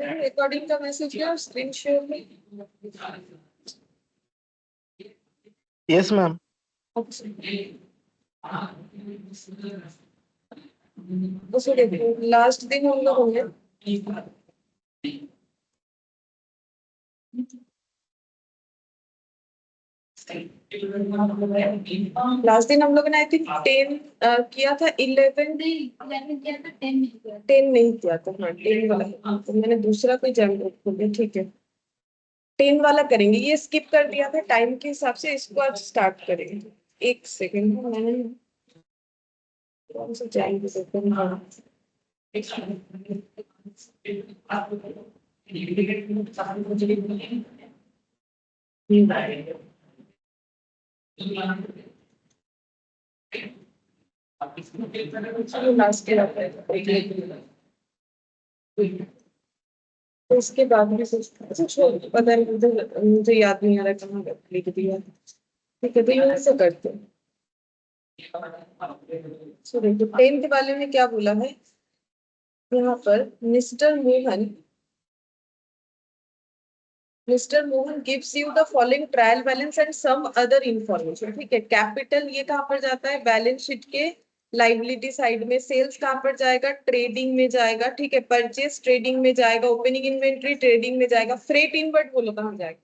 Recording का message गया screen share में। Yes ma'am. उसको देखो लास्ट दिन हम लोग होंगे लास्ट दिन हम लोगों ने आई थिंक 10 किया था, 11 10 नहीं किया था। हाँ 10 वाला तो मैंने दूसरा कोई जैम खोल दिया। ठीक है 10 वाला करेंगे। ये स्किप कर दिया था टाइम के हिसाब से, इसको आज स्टार्ट करेंगे। एक सेकेंड मैंने कौन सा जैम लास्ट तो उसके बाद में अच्छा छोड़ पता नहीं, मुझे याद नहीं आ रहा कहाँ लिख दिया। ठीक है तो ये से करते हैं। तो 10th वाले में क्या बोला है यहाँ पर, mister Mohan gives you the following trial balance and some other information. ठीक है कैपिटल ये कहाँ पर जाता है, बैलेंस शीट के लाइबिलिटी साइड में। सेल्स कहाँ पर जाएगा, ट्रेडिंग में जाएगा। ठीक है परचेस ट्रेडिंग में जाएगा। ओपनिंग इन्वेंट्री ट्रेडिंग में जाएगा। फ्रेट इनवर्ट बोलो कहाँ जाएगा,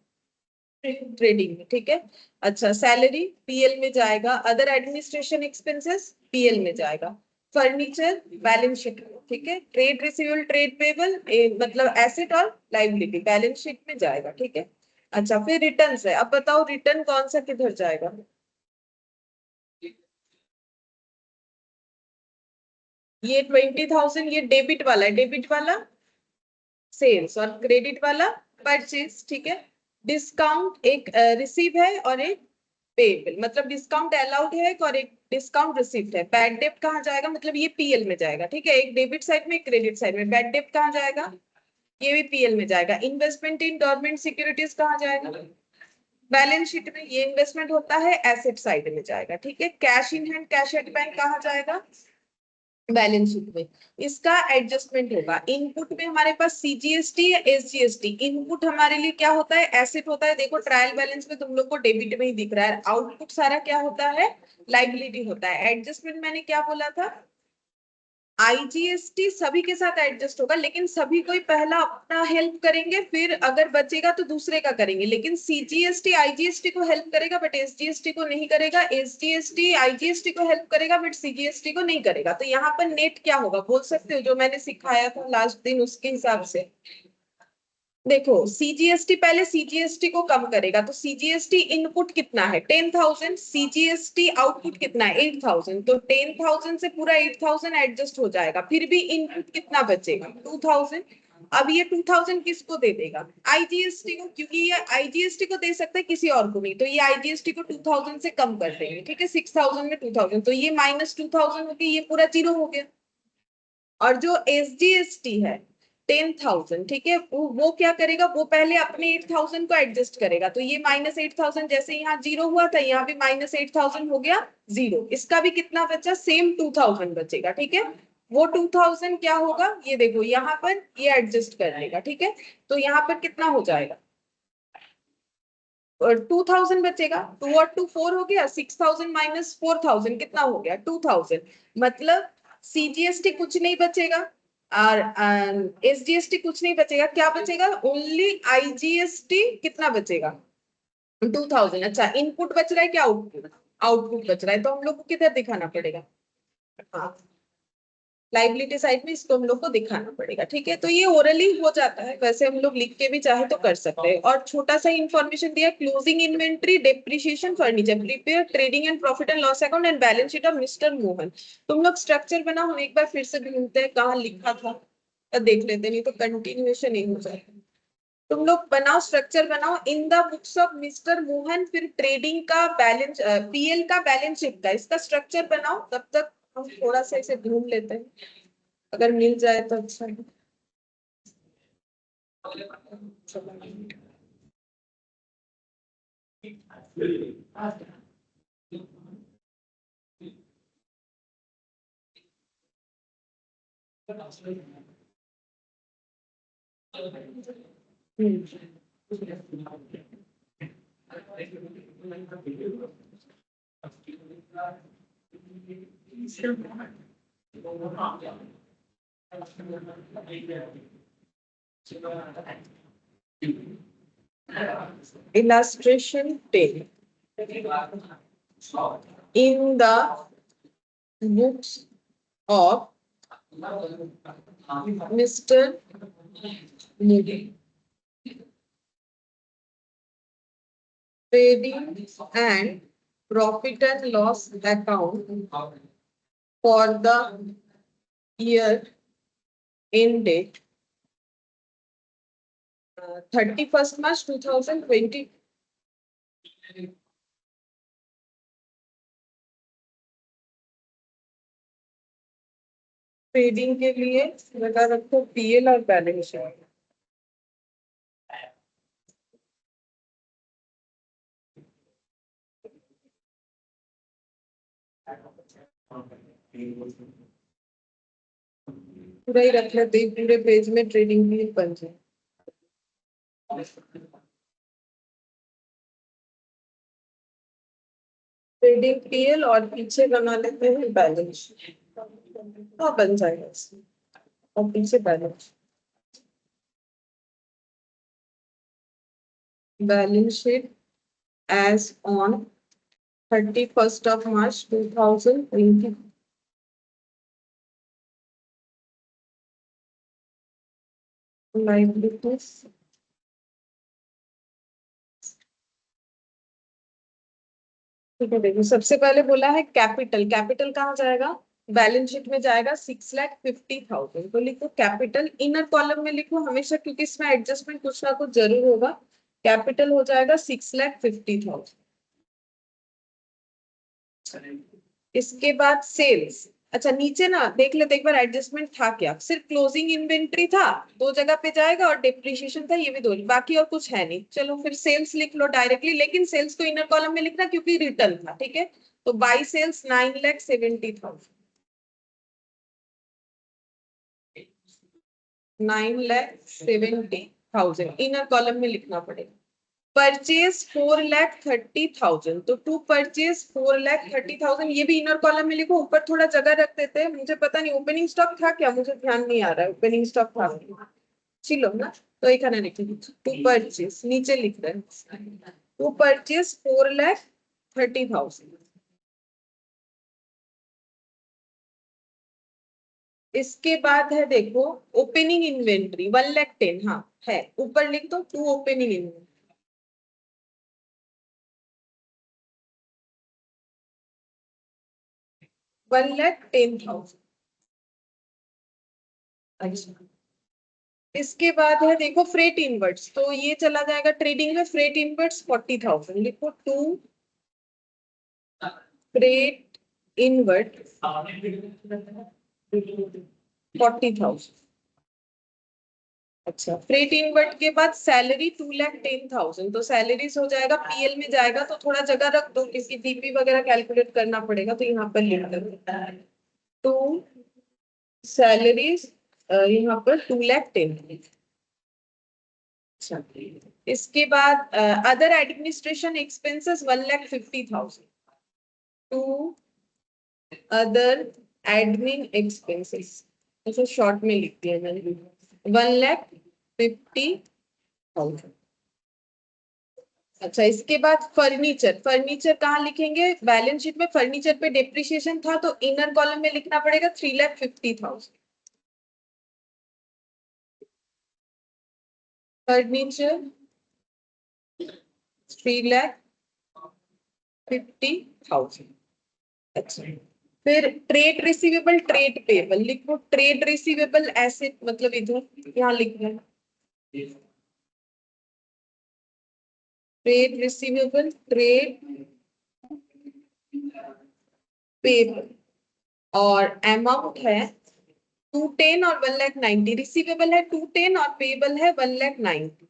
ट्रेडिंग में। ठीक है अच्छा सैलरी पीएल में जाएगा। अदर एडमिनिस्ट्रेशन एक्सपेंसेस पीएल में जाएगा। फर्नीचर बैलेंस शीट में। ठीक है ट्रेड रिसीवेबल ट्रेड पेबल मतलब एसेट और लाइबिलिटी बैलेंस शीट में जाएगा। ठीक है अच्छा फिर रिटर्न है। अब बताओ रिटर्न कौन सा किधर जाएगा, ये 20,000 ये डेबिट वाला है, डेबिट वाला सेल्स और क्रेडिट वाला परचेज। ठीक है डिस्काउंट एक रिसीव है और एक पेबल, मतलब डिस्काउंट अलाउड है और एक डिस्काउंट रिसीव्ड है। बैड डेब्ट कहाँ जाएगा, मतलब ये पीएल में जाएगा। ठीक है एक डेबिट साइड में एक क्रेडिट साइड में। बैड डेब्ट कहाँ जाएगा, ये भी पीएल में जाएगा। इन्वेस्टमेंट इन गवर्नमेंट सिक्योरिटीज कहाँ जाएगा, बैलेंस शीट में। ये इन्वेस्टमेंट होता है एसेट साइड में जाएगा। ठीक है cash in hand cash at bank कहाँ जाएगा, बैलेंस शीट में। इसका एडजस्टमेंट होगा। इनपुट में हमारे पास सीजीएसटी या एसजीएसटी। इनपुट हमारे लिए क्या होता है, एसेट होता है। देखो ट्रायल बैलेंस में तुम लोग को डेबिट में ही दिख रहा है। आउटपुट सारा क्या होता है, लाइबिलिटी होता है। एडजस्टमेंट मैंने क्या बोला था, आईजीएसटी सभी के साथ एडजस्ट होगा, लेकिन सभी कोई पहला अपना हेल्प करेंगे, फिर अगर बचेगा तो दूसरे का करेंगे। लेकिन सीजीएसटी आईजीएसटी को हेल्प करेगा बट एसजीएसटी को नहीं करेगा। एसजीएसटी आईजीएसटी को हेल्प करेगा बट सीजीएसटी को नहीं करेगा। तो यहाँ पर नेट क्या होगा बोल सकते हो, जो मैंने सिखाया था लास्ट दिन उसके हिसाब से। देखो सीजीएसटी पहले सीजीएसटी को कम करेगा, तो सीजीएसटी इनपुट कितना है 10,000, सीजीएसटी आउटपुट कितना है 8,000। तो 10,000 से पूरा 8,000 एडजस्ट हो जाएगा, फिर भी इनपुट कितना बचेगा 2,000। अब ये 2,000 किसको दे देगा, आईजीएसटी को, क्योंकि ये आईजीएसटी को दे सकते हैं किसी और को नहीं। तो ये आईजीएसटी को 2,000 से कम कर देंगे। ठीक है 6,000 में 2,000, तो ये -2,000 होगी, ये पूरा जीरो हो गया। और जो एसजीएसटी है 10,000, ठीक है वो क्या करेगा, वो पहले अपने 8,000 को एडजस्ट करेगा। तो ये -8,000 जैसे यहाँ जीरो हुआ था, यहाँ भी -8,000 हो गया जीरो। इसका भी कितना बचा, सेम 2,000 बचेगा। ठीक है वो 2,000 क्या होगा, ये देखो यहाँ पर ये एडजस्ट कर लेगा। ठीक है तो यहाँ पर कितना हो जाएगा, और 2,000 बचेगा। 2 और 2 4 हो गया। 6,000 -4,000 कितना हो गया 2,000। मतलब सीजीएसटी कुछ नहीं बचेगा और एसजीएसटी कुछ नहीं बचेगा। क्या बचेगा, ओनली आईजीएसटी कितना बचेगा 2,000। अच्छा इनपुट बच रहा है क्या, आउटपुट, आउटपुट बच रहा है। तो हम लोग को किधर दिखाना पड़ेगा, हाँ लाइबिलिटी साइड में इसको हम लोग को दिखाना पड़ेगा। ठीक है तो ये ओरली हो जाता है, वैसे हम लोग लिख के भी चाहे तो कर सकते हैं। और छोटा सा इंफॉर्मेशन दिया, closing inventory depreciation furniture prepare trading and profit and loss account and balance sheet of mister Mohan. तुम लोग स्ट्रक्चर बनाओ, हम एक बार फिर से ढूंढते हैं कहाँ लिखा था, देख लेते, नहीं तो कंटिन्यूएशन नहीं हो जाएगा। तुम लोग बनाओ स्ट्रक्चर बनाओ, in the books of mister Mohan, फिर ट्रेडिंग का बैलेंस पीएल का बैलेंस शीट का, इसका स्ट्रक्चर बनाओ। तब तक हम थोड़ा सा इसे ढूंढ लेते हैं, अगर मिल जाए तो अच्छा है। Illustration 10. In the books of Mr. Moody, trading and profit and loss account for the year ended 31st March 2020. Trading के लिए लगा रखो पीएल और बैलेंस शीट। पूरा ही रख लेते हैं, पूरे पेज में ट्रेडिंग भी बन जाए। ट्रेडिंग पीएल और पीछे बना लेते हैं बैलेंस शीट। हाँ बन जाएगा इसमें, और पीछे balance sheet as on 31st of March 2020. Liabilities. ठीक है, देखिए सबसे पहले बोला है कैपिटल। कैपिटल कहाँ जाएगा? बैलेंस शीट में जाएगा 6,50,000। तो लिखो कैपिटल, इनर कॉलम में लिखो हमेशा, क्योंकि इसमें एडजस्टमेंट कुछ ना कुछ जरूर होगा। कैपिटल हो जाएगा 6,50,000। इसके बाद सेल्स। अच्छा नीचे ना देख लेते एक बार एडजस्टमेंट था क्या? सिर्फ क्लोजिंग इन्वेंट्री था, दो जगह पे जाएगा, और डिप्रिशिएशन था, ये भी दो, बाकी और कुछ है नहीं। चलो फिर सेल्स लिख लो डायरेक्टली, लेकिन सेल्स को इनर कॉलम में लिखना क्योंकि रिटर्न था। ठीक है, तो बाई सेल्स 9,70,000। 9,70,000 इनर कॉलम में लिखना पड़ेगा। परचेज 4,30,000, तो टू परचेज 4,30,000, ये भी इनर कॉलम में लिखो। ऊपर थोड़ा जगह रख देते हैं, मुझे पता नहीं ओपनिंग स्टॉक था क्या, मुझे ध्यान नहीं आ रहा है ओपनिंग स्टॉक था चलो ना, तो एक लिख टू परचेज, नीचे लिख रहे हैं टू परचेज 4,30,000। इसके बाद है देखो ओपनिंग इन्वेंट्री 1,10,000। हाँ है, ऊपर लिख दो टू ओपनिंग इन्वेंट्री। 1,10,000। अच्छा, इसके बाद है देखो फ्रेट इनवर्ट्स, तो ये चला जाएगा ट्रेडिंग में। फ्रेट इनवर्ट्स 40,000 लिखो, टू फ्रेट इनवर्ट 40,000। अच्छा, फ्रेट इनवर्ट के बाद सैलरी 2,10,000, तो सैलरीज हो जाएगा पीएल में जाएगा, तो थोड़ा जगह रख दो, किसी डीपी वगैरह कैलकुलेट करना पड़ेगा, तो यहाँ पर लिख दो टू सैलरीज, यहाँ पर 2,10,000। अच्छा, इसके बाद other administration expenses 1,50,000। To other admin expenses, ऐसे शॉर्ट में लिख दिया मैंने, 1,50,000। अच्छा, इसके बाद फर्नीचर। फर्नीचर कहाँ लिखेंगे? बैलेंस शीट में फर्नीचर पे डिप्रिशिएशन था, तो इनर कॉलम में लिखना पड़ेगा 3,50,000। फर्नीचर 3,50,000। अच्छा, फिर ट्रेड रिसीवेबल ट्रेड पेबल लिखो। ट्रेड रिसीवेबल एसेट मतलब इधर यहाँ लिखना है, ट्रेड रिसीवेबल ट्रेड पेबल, और अमाउंट है 210 और 1,90,000। रिसीवेबल है 210 और पेबल है 1,90,000।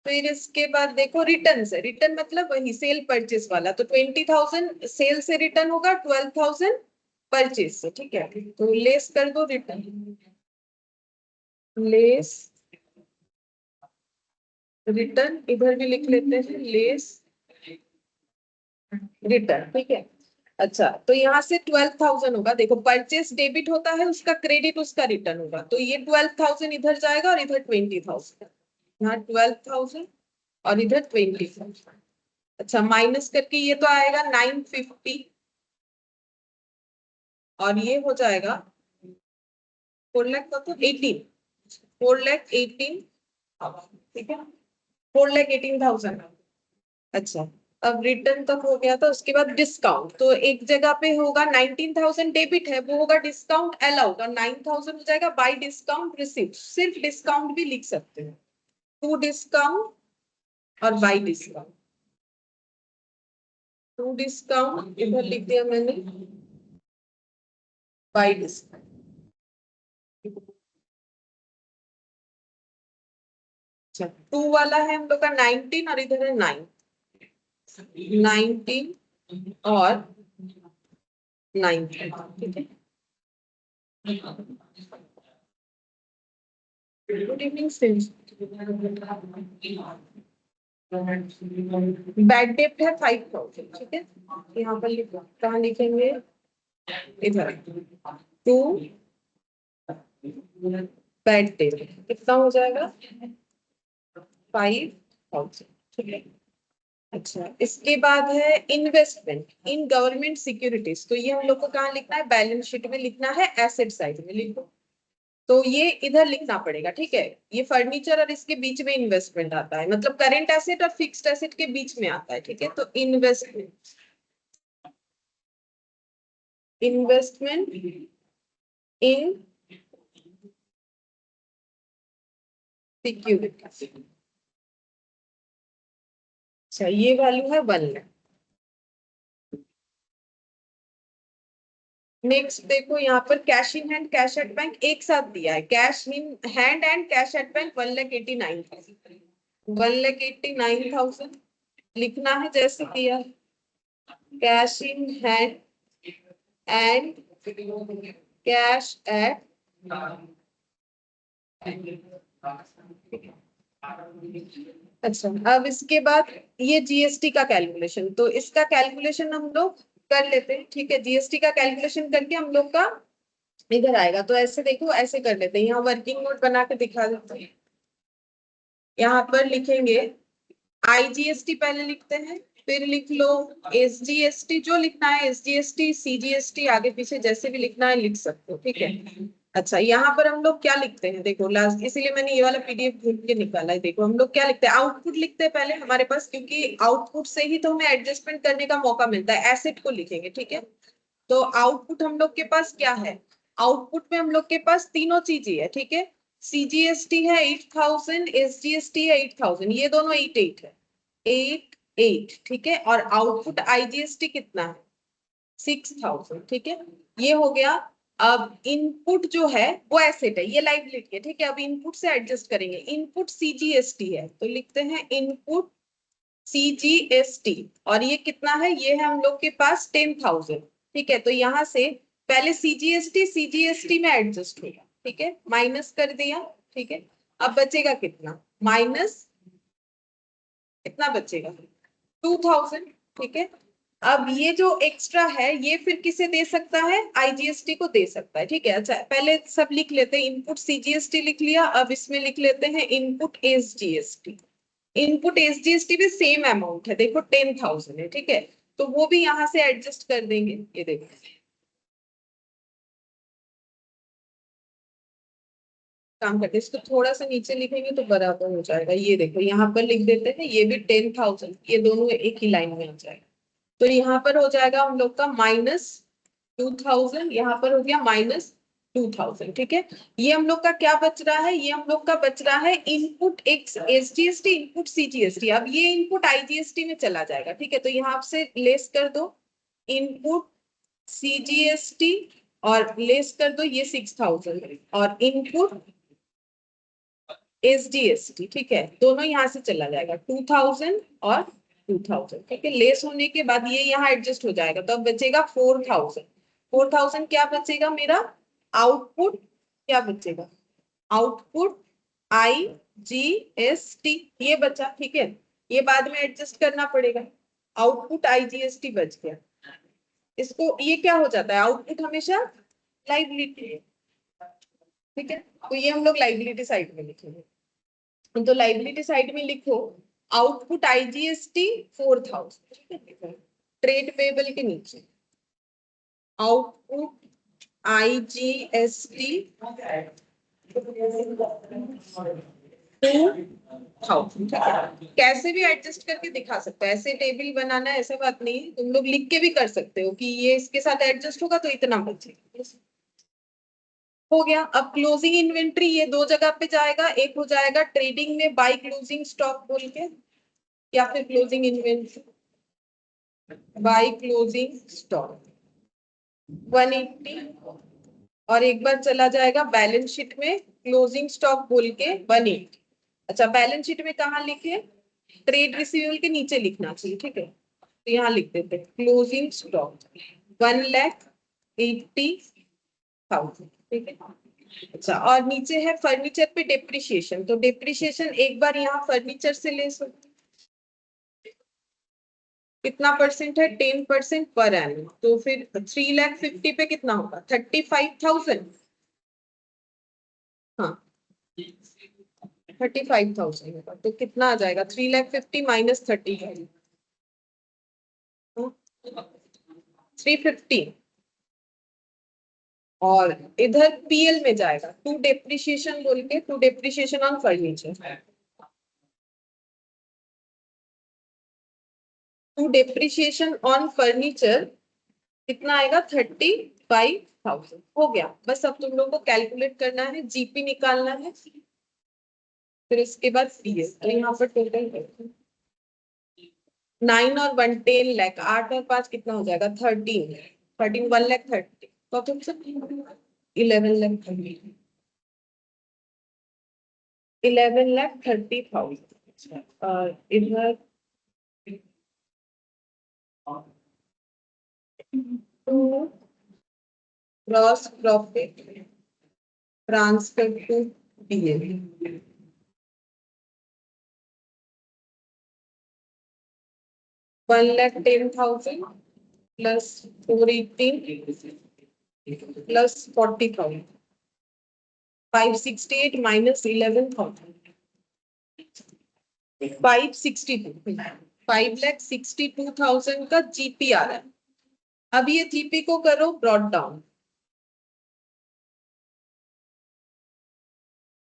फिर इसके बाद देखो रिटर्न से, रिटर्न मतलब वही सेल परचेस वाला, तो 20,000 सेल से रिटर्न होगा, 12,000 परचेज से, ठीक है। तो लेस कर दो रिटर्न, लेस रिटर्न, इधर भी लिख लेते हैं लेस रिटर्न, ठीक है। अच्छा, तो यहाँ से 12,000 होगा। देखो परचेस डेबिट होता है, उसका क्रेडिट उसका रिटर्न होगा, तो ये 12,000 इधर जाएगा और इधर 20,000, यहाँ 12,000 और इधर 20,000। अच्छा, माइनस करके ये तो आएगा 950 और ये हो जाएगा 4 लाख का, तो 18, 4,18,000, ठीक है, 4,18,000। अच्छा, अब रिटर्न तक हो गया था, उसके बाद डिस्काउंट, तो एक जगह पे होगा 19,000 डेबिट है, वो होगा डिस्काउंट अलाउड, और 9,000 हो जाएगा बाय डिस्काउंट रिसिप्ट। सिर्फ डिस्काउंट भी लिख सकते हैं, टू डिस्काउंट और बाय डिस्काउंट। टू डिस्काउंट इधर लिख दिया मैंने, बाय डिस्काउंट। अच्छा, टू वाला है हम लोग का 19 और इधर है 9, 19 और 9, ठीक है। Good evening friends. बैड डेप्ट है 5,000, ठीक है। यहाँ पर लिखो, कहाँ लिखेंगे, इधर। टू बैड डेप्ट कितना हो जाएगा, 5,000, ठीक है। अच्छा, इसके बाद है इन्वेस्टमेंट इन गवर्नमेंट सिक्योरिटीज, तो ये हम लोग को कहाँ लिखना है, बैलेंस शीट में लिखना है, एसेट साइड में लिखो। तो ये इधर लिखना पड़ेगा, ठीक है। ये फर्नीचर और इसके बीच में इन्वेस्टमेंट आता है, मतलब करेंट एसेट और फिक्स्ड एसेट के बीच में आता है, ठीक है। तो इन्वेस्टमेंट, इन्वेस्टमेंट इन सिक्योरिटी। अच्छा, ये वैल्यू है 1 लाख। नेक्स्ट देखो, यहाँ पर cash in hand cash at bank एक साथ दिया है, cash in hand and cash at bank 1,89,000, 1,89,000 लिखना है जैसे दिया, cash in hand and cash at. अच्छा, अब इसके बाद ये जीएसटी का कैलकुलेशन, तो इसका कैलकुलेशन हम लोग कर लेते हैं, ठीक है। जीएसटी का कैलकुलेशन करके हम लोग का इधर आएगा, तो ऐसे देखो, ऐसे कर लेते हैं, यहाँ वर्किंग नोट बना के दिखा देते हैं। यहाँ पर लिखेंगे आईजीएसटी पहले लिखते हैं, फिर लिख लो एसजीएसटी, जो लिखना है एसजीएसटी, सीजीएसटी, आगे पीछे जैसे भी लिखना है लिख सकते हो, ठीक है। अच्छा, यहाँ पर हम लोग क्या लिखते हैं, देखो लास्ट, इसीलिए मैंने ये वाला पीडीएफ ढूंढ के निकाला है। देखो हम लोग क्या लिखते हैं, आउटपुट लिखते हैं पहले हमारे पास, क्योंकि आउटपुट से ही तो हमें एडजस्टमेंट करने का मौका मिलता है। एसेट को लिखेंगे, ठीक है। तो आउटपुट हम लोग के पास क्या है, आउटपुट में हम लोग के पास तीनों चीजें है, ठीक है। सीजीएसटी है 8,000, एसजीएसटी है 8,000, ये दोनों 8,8 है, 8,8, ठीक है। और आउटपुट आईजीएसटी कितना है, 6,000, ठीक है। ये हो गया। अब इनपुट जो है वो एसेट है, ये लाइबिलिटी है, ठीक है। अब इनपुट से एडजस्ट करेंगे, इनपुट सीजीएसटी है, तो लिखते हैं इनपुट सीजीएसटी, और ये कितना है, ये है हम लोग के पास 10,000, ठीक है। तो यहाँ से पहले सीजीएसटी सीजीएसटी में एडजस्ट होगा, ठीक है, माइनस कर दिया, ठीक है। अब बचेगा कितना, माइनस, कितना बचेगा, 2,000, ठीक है। अब ये जो एक्स्ट्रा है ये फिर किसे दे सकता है, आईजीएसटी को दे सकता है, ठीक है। अच्छा, पहले सब लिख लेते हैं, इनपुट सीजीएसटी लिख लिया, अब इसमें लिख लेते हैं इनपुट एसजीएसटी। इनपुट एसजीएसटी भी सेम अमाउंट है, देखो 10,000 है, ठीक है। तो वो भी यहाँ से एडजस्ट कर देंगे, ये देखो, काम करते हैं, इसको थोड़ा सा नीचे लिखेंगे तो बराबर हो जाएगा। ये देखो यहाँ पर लिख देते हैं, ये भी 10,000, ये दोनों एक ही लाइन में आ जाएगा। तो यहाँ पर हो जाएगा हम लोग का -2,000, यहाँ पर हो गया -2,000, ठीक है। ये हम लोग का क्या बच रहा है, ये हम लोग का बच रहा है input x SGST, input CGST. अब ये इनपुट आईजीएसटी में चला जाएगा, ठीक है। तो यहाँ से लेस कर दो इनपुट सीजीएसटी और लेस कर दो ये 6,000 और इनपुट एसडीएसटी, ठीक है। दोनों यहाँ से चला जाएगा, 2,000 और 2,000, ठीक है। लेस होने के बाद ये यहाँ एडजस्ट हो जाएगा, तो अब बचेगा 4,000। 4000 क्या बचेगा मेरा आउटपुट, क्या बचेगा आउटपुट IGST ये बचा, ठीक है। ये बाद में एडजस्ट करना पड़ेगा। आउटपुट IGST बच गया। इसको ये क्या हो जाता है, आउटपुट हमेशा लाइबिलिटी है, ठीक है। तो ये हम लोग लाइबिलिटी साइड में लिखेंगे। तो लाइबिलिटी साइड में लिखो आउटपुट IGST 4000, ट्रेड पेबल के नीचे आउटपुट IGST 2000। कैसे भी एडजस्ट करके दिखा सकते हो, ऐसे टेबल बनाना है ऐसा बात नहीं है, तुम लोग लिख के भी कर सकते हो कि ये इसके साथ एडजस्ट होगा तो इतना बचेगा। हो गया। अब क्लोजिंग इन्वेंट्री ये दो जगह पे जाएगा, एक हो जाएगा ट्रेडिंग में बाय क्लोजिंग स्टॉक बोल के, या फिर closing inventory by closing stock 180, और एक बार चला जाएगा बैलेंस शीट में क्लोजिंग स्टॉक बोल के 180। अच्छा बैलेंस शीट में कहाँ लिखे, ट्रेड रिसीवेबल के नीचे लिखना चाहिए, ठीक है। तो यहाँ लिख देते क्लोजिंग स्टॉक 1,80,000, ठीक है। अच्छा और नीचे है फर्नीचर पे डिप्रिशिएशन, तो डिप्रिशिएशन एक बार यहाँ फर्नीचर से ले सकते, कितना परसेंट है 10% पर एनम, तो फिर 3,50,000 पे कितना होगा 35,000, हाँ 35,000 होगा। तो कितना आ जाएगा 3,50,000 माइनस 35, 350। और इधर PL में जाएगा टू डेप्रिशिएशन बोल के, to depreciation on furniture, to depreciation on furniture कितना आएगा 35,000। हो गया। बस अब तुम लोग को कैलकुलेट करना है, GP निकालना है, फिर इसके बाद PL। तो यहाँ पर टोटल 9 और 1 10 लाख, 8 और 5 कितना हो जाएगा 13, 1,30,000। तो तुम सब 11,30,000, 11,30,000। और इधर gross profit transfer to PL 1,10,000 plus 418 plus 40,000, 568 minus 11,000, 562, 5,62,000 का GP आ रहा है। अब ये GP को करो ब्रॉड डाउन,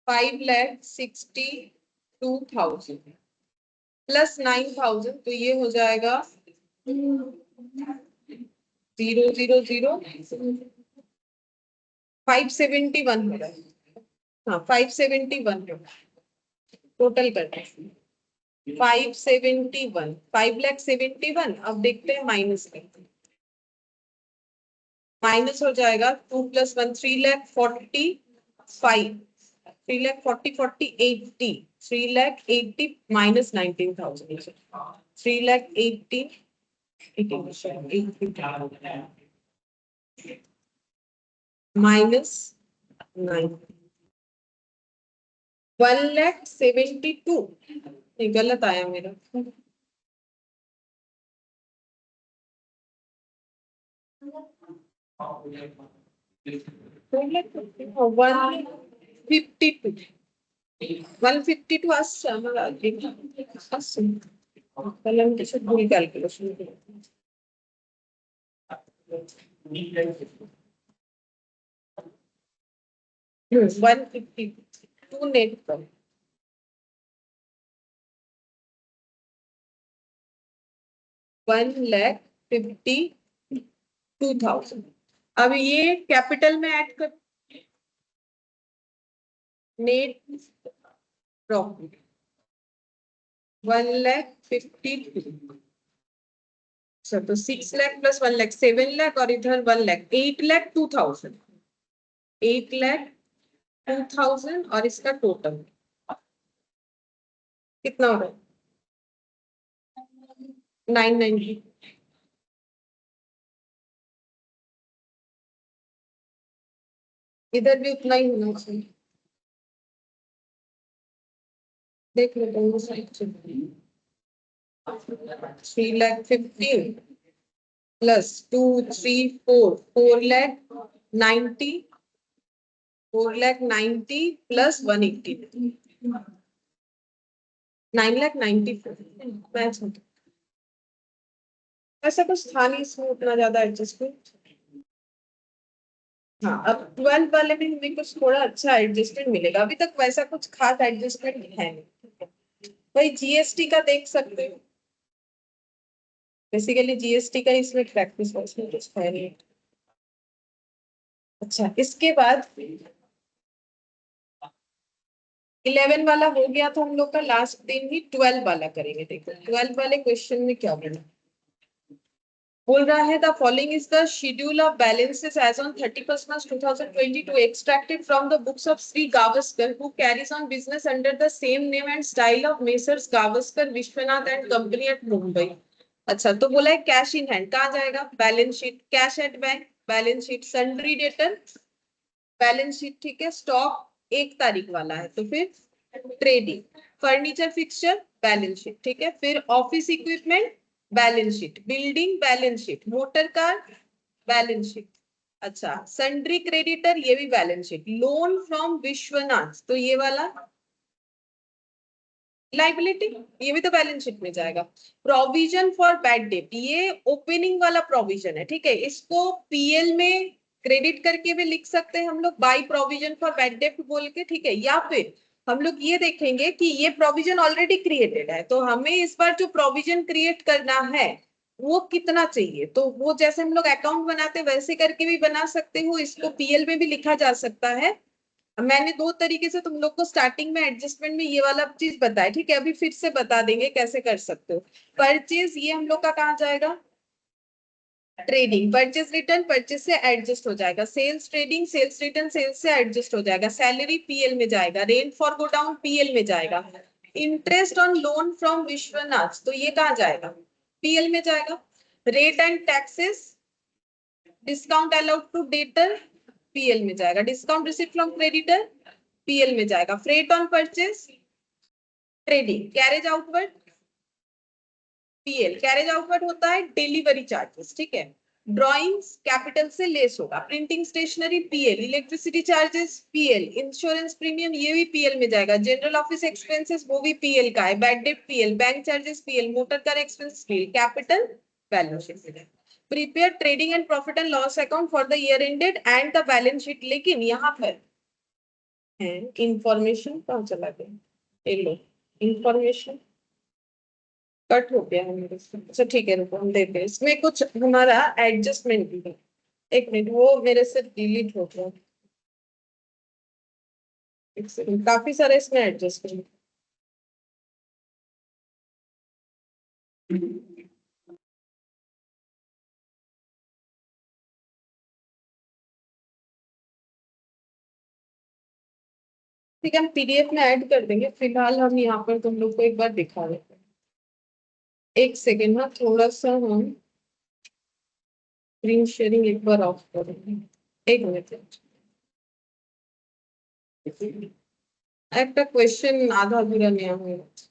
5,62,000 प्लस 9,000, तो ये हो जाएगा 000 571 हो रहा है, हाँ 571 हो रहा है। टोटल करते हैं 571, 5,71। अब देखते हैं माइनस करते हैं, माइनस हो जाएगा 2 + 1 3,45, 3,40, 40, 80, 3,80 माइनस 19,000, 3,80 माइनस 9, 1,72। नहीं गलत आया मेरा, 152 আসছে আমার আগে আসছে, তাহলে আমি কিছু ভুল ক্যালকুলেশন করি। 152 নেট पर 1,52,000। अब ये कैपिटल में ऐड कर, नेट प्रॉफिट 1,52,000। अच्छा तो 6 लाख प्लस 1 लाख 7 लाख, और इधर 1 लाख 8,02,000, 8,02,000, और इसका टोटल कितना हो रहा है 990। इधर भी उतना ही होना चाहिए। देख लो दोनों साइड से। 3,50,000 प्लस 2, 3, 4, 4,90,000, 4,90,000 प्लस 180, 9,94,000। ऐसा कुछ था नहीं इसमें उतना ज्यादा एडजस्टमेंट। हाँ, अब 12 वाले में हमें कुछ थोड़ा अच्छा एडजस्टमेंट मिलेगा, अभी तक वैसा कुछ खास एडजस्टमेंट है नहीं। भाई जीएसटी का देख सकते हो, बेसिकली जीएसटी का इसमें प्रैक्टिस है, इसमें कुछ है नहीं। अच्छा, इसके बाद 11 वाला हो गया था हम लोग का लास्ट दिन ही, 12 वाला करेंगे। देखो 12 वाले क्वेश्चन में क्या बोला, बोल रहा है the following is the schedule of balances as on 31 March 2022 extracted from the books of Shri Gavaskar who carries on business under the same name and style of messrs Gavaskar Vishwanath and company at Mumbai. अच्छा, तो बोला है कैश इन हैंड कहाँ जाएगा, balance sheet, cash at bank balance sheet, sundry debtor balance sheet, ठीक है, stock 1 तारीख वाला है तो फिर trading, furniture fixture balance sheet, ठीक है, फिर office equipment balance sheet, building balance sheet, motor car balance sheet. अच्छा, सन्ड्री क्रेडिटर ये भी balance sheet, loan from Vishwanath तो ये वाला लाइबिलिटी, ये भी तो बैलेंस शीट में जाएगा। प्रोविजन फॉर बैड डेट ये ओपनिंग वाला प्रोविजन है, ठीक है, इसको पीएल में क्रेडिट करके भी लिख सकते हैं हम लोग, by provision for bad debt बोल के, ठीक है, या फिर हम लोग ये देखेंगे कि ये प्रोविजन ऑलरेडी क्रिएटेड है तो हमें इस बार जो प्रोविजन क्रिएट करना है वो कितना चाहिए, तो वो जैसे हम लोग अकाउंट बनाते हैं वैसे करके भी बना सकते हो, इसको पीएल में भी लिखा जा सकता है। मैंने 2 तरीके से तुम लोग को स्टार्टिंग में एडजस्टमेंट में ये वाला चीज बताया, ठीक है, अभी फिर से बता देंगे कैसे कर सकते हो। परचेज ये हम लोग का कहाँ जाएगा, ट्रेडिंग, परचेज रिटर्न परचेज से एडजस्ट हो जाएगा, sales trading sales return sales से एडजस्ट हो जाएगा, सैलरी पीएल में जाएगा, रेंट फॉर गोडाउन पीएल में जाएगा, interest on loan from Vishwanath तो ये कहाँ जाएगा, पीएल में जाएगा, rate and taxes discount allowed to debtor PL में जाएगा, discount receive from creditor PL में जाएगा, freight on purchase trading, carriage outward PL, carriage outward होता है डिलीवरी चार्जेस, ठीक है, ड्राइंग्स कैपिटल से लेस होगा, printing stationery PL, electricity charges PL, insurance premium ये भी पीएल में जाएगा, जनरल ऑफिस एक्सपेंसेस वो भी पीएल का है, bad debt PL, bank charges PL, motor car expense PL, capital balance sheet, prepare trading and profit and loss account for the year ended and the balance sheet, लेकिन यहाँ पर है information कहाँ चला गया, ये लो इंफॉर्मेशन कट हो गया है मेरे से। अच्छा ठीक है, रुको हम देते हैं, इसमें कुछ हमारा एडजस्टमेंट भी है, 1 मिनट वो मेरे से डिलीट हो गया, एक सेकंड, काफी सारे इसमें एडजस्टमेंट। ठीक है, हम पीडीएफ में ऐड कर देंगे, फिलहाल हम यहाँ पर तुम लोग को एक बार दिखा देते हैं। एक सेकेंड ना, थोड़ा सा हम स्क्रीन शेयरिंग एक बार ऑफ करेंगे, 1 मिनट। একটা কোয়েশ্চেন আধা আধুরা নেওয়া হয়ে গেছে।